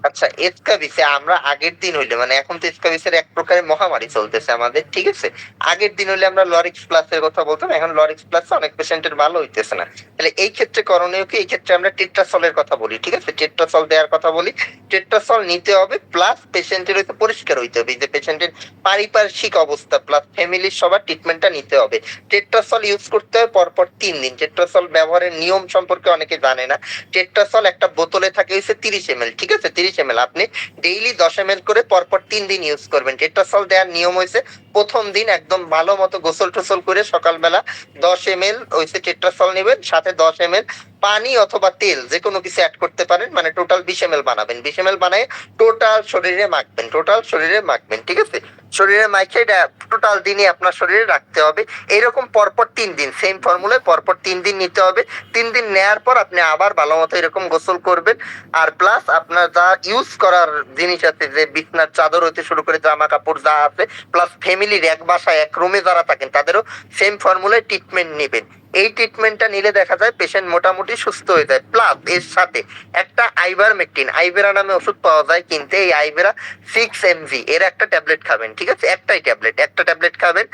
আচ্ছা, এসকাবিসে আমরা আগের দিন হইলে, মানে এখন তো এসকাবিসের এক প্রকারের মহামারী চলতেছে আমাদের, ঠিক আছে? আগের দিন হইলে আমরা লরিক্স প্লাস এর কথা বলতাম, এখন লরিক্স প্লাস অনেক পেশেন্টের ভালো হইতেছে না। তাহলে এই ক্ষেত্রে করণীয় কি? এই ক্ষেত্রে আমরা টেট্রাসলের কথা বলি, ঠিক আছে? টেট্রাসল দেওয়ার কথা বলি। টেট্রাসল নিতে হবে, প্লাস পেশেন্টের হইতে পরিষ্কার হইতে হবে, এই যে পেশেন্টের পারিপার্শ্বিক অবস্থা প্লাস ফ্যামিলির সবার ট্রিটমেন্টটা নিতে হবে। টেট্রাসল ইউজ করতে হয় পরপর 3 দিন। টেট্রাসল ব্যবহারের নিয়ম সম্পর্কে অনেকে জানে না। টেট্রাসল একটা বোতলে থাকে হচ্ছে 30 ml, ঠিক আছে? 30 ml আপনি ডেইলি 10 ml করে পরপর 3 দিন ইউজ করবেন। টেট্রাসল দেওয়ার নিয়ম হয়েছে, প্রথম দিন একদম ভালো মতো গোসল টোসল করে সকালবেলা 10 ml হয়েছে টেট্রাসল নেবেন, সাথে 10 ml পানি অথবা তেল যে কোনো কিছু অ্যাড করতে পারেন, মানে টোটাল 20 ml বানাবেন। 20 ml বানায় টোটাল শরীরে মাখবেন, টোটাল শরীরে মাখবেন, ঠিক আছে? শরীরে মাখে এটা টোটাল দিনই আপনার শরীরে রাখতে হবে। এরকম পরপর 3 দিন সেম ফর্মুলায় পরপর 3 দিন নিতে হবে। 3 দিন নেয়ার পর আপনি আবার ভালো মতো এরকম গোসল করবেন। আর প্লাস আপনার যা ইউজ করার জিনিস আছে, যে বিছনার চাদর হতে শুরু করে জামা কাপড় যা আছে, প্লাস ফ্যামিলির এক বাসায় এক রুমে যারা থাকেন তাদেরও সেম ফর্মুলায় ট্রিটমেন্ট নেবেন। এই ট্রিটমেন্টটা নিলে দেখা যায় পেশেন্ট মোটামুটি সুস্থ হয়ে যায়। প্লাস এর সাথে একটা আইভারমেকটিন, আইভেরা নামে ওষুধ পাওয়া যায় কিনতে, এই আইভেরা 6 mg এর একটা ট্যাবলেট খাবেন, ঠিক আছে? একটাই ট্যাবলেট, একটা ট্যাবলেট খাবেন,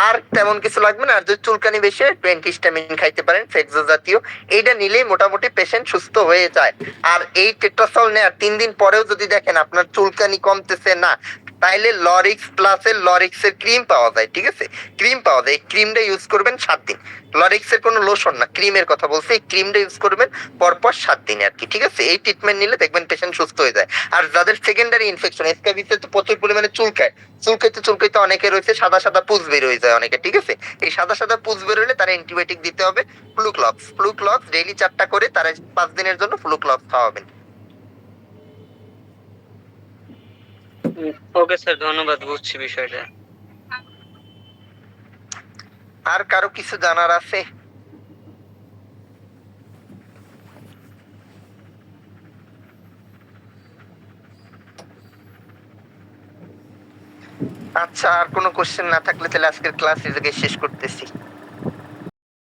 আর তেমন কিছু লাগবে না। আর যদি চুলকানি বেশি হয় পেন্টিস্টামিন খাইতে পারেন, ফেক্সো জাতীয়। এইটা নিলেই মোটামুটি পেশেন্ট সুস্থ হয়ে যায়। আর এই টেট্রাসল নেওয়ার 3 দিন পরেও যদি দেখেন আপনার চুলকানি কমতেছে না, তাইলে লরিক্স প্লাসের লরিক্সের ক্রিম পাওয়া যায়, ঠিক আছে? ক্রিম পাওয়া যায়, এই ক্রিমটা ইউজ করবেন 7 দিন। লরিক্সের কোনো লোশন না, ক্রিমের কথা বলছি। এই ক্রিমটা ইউজ করবেন পরপর 7 দিন আর কি, ঠিক আছে? এই ট্রিটমেন্ট নিলে দেখবেন পেশেন্ট সুস্থ হয়ে যায়। আর যাদের সেকেন্ডারি ইনফেকশন, এসকেভিসে তো প্রচুর পরিমাণে চুলকায়, চুলকাইতে চুলকাইতে অনেকে রয়েছে সাদা সাদা পুজ বের হয়ে যায় অনেকে, ঠিক আছে? এই সাদা সাদা পুজ বের হলে তারা অ্যান্টিবায়োটিক দিতে হবে, ফ্লুক্লক্স। ফ্লুক্লক্স ডেইলি 4টা করে তারা 5 দিনের জন্য ফ্লুক্লক্স খাওয়াবেন। ওকে স্যার, ধন্যবাদ, বুঝছি বিষয়টা। আর কারো কিছু জানার আছে? আচ্ছা, আর কোনো কোশ্চেন না থাকলে তাহলে আজকের ক্লাস এই জায়গায় শেষ করতেছি।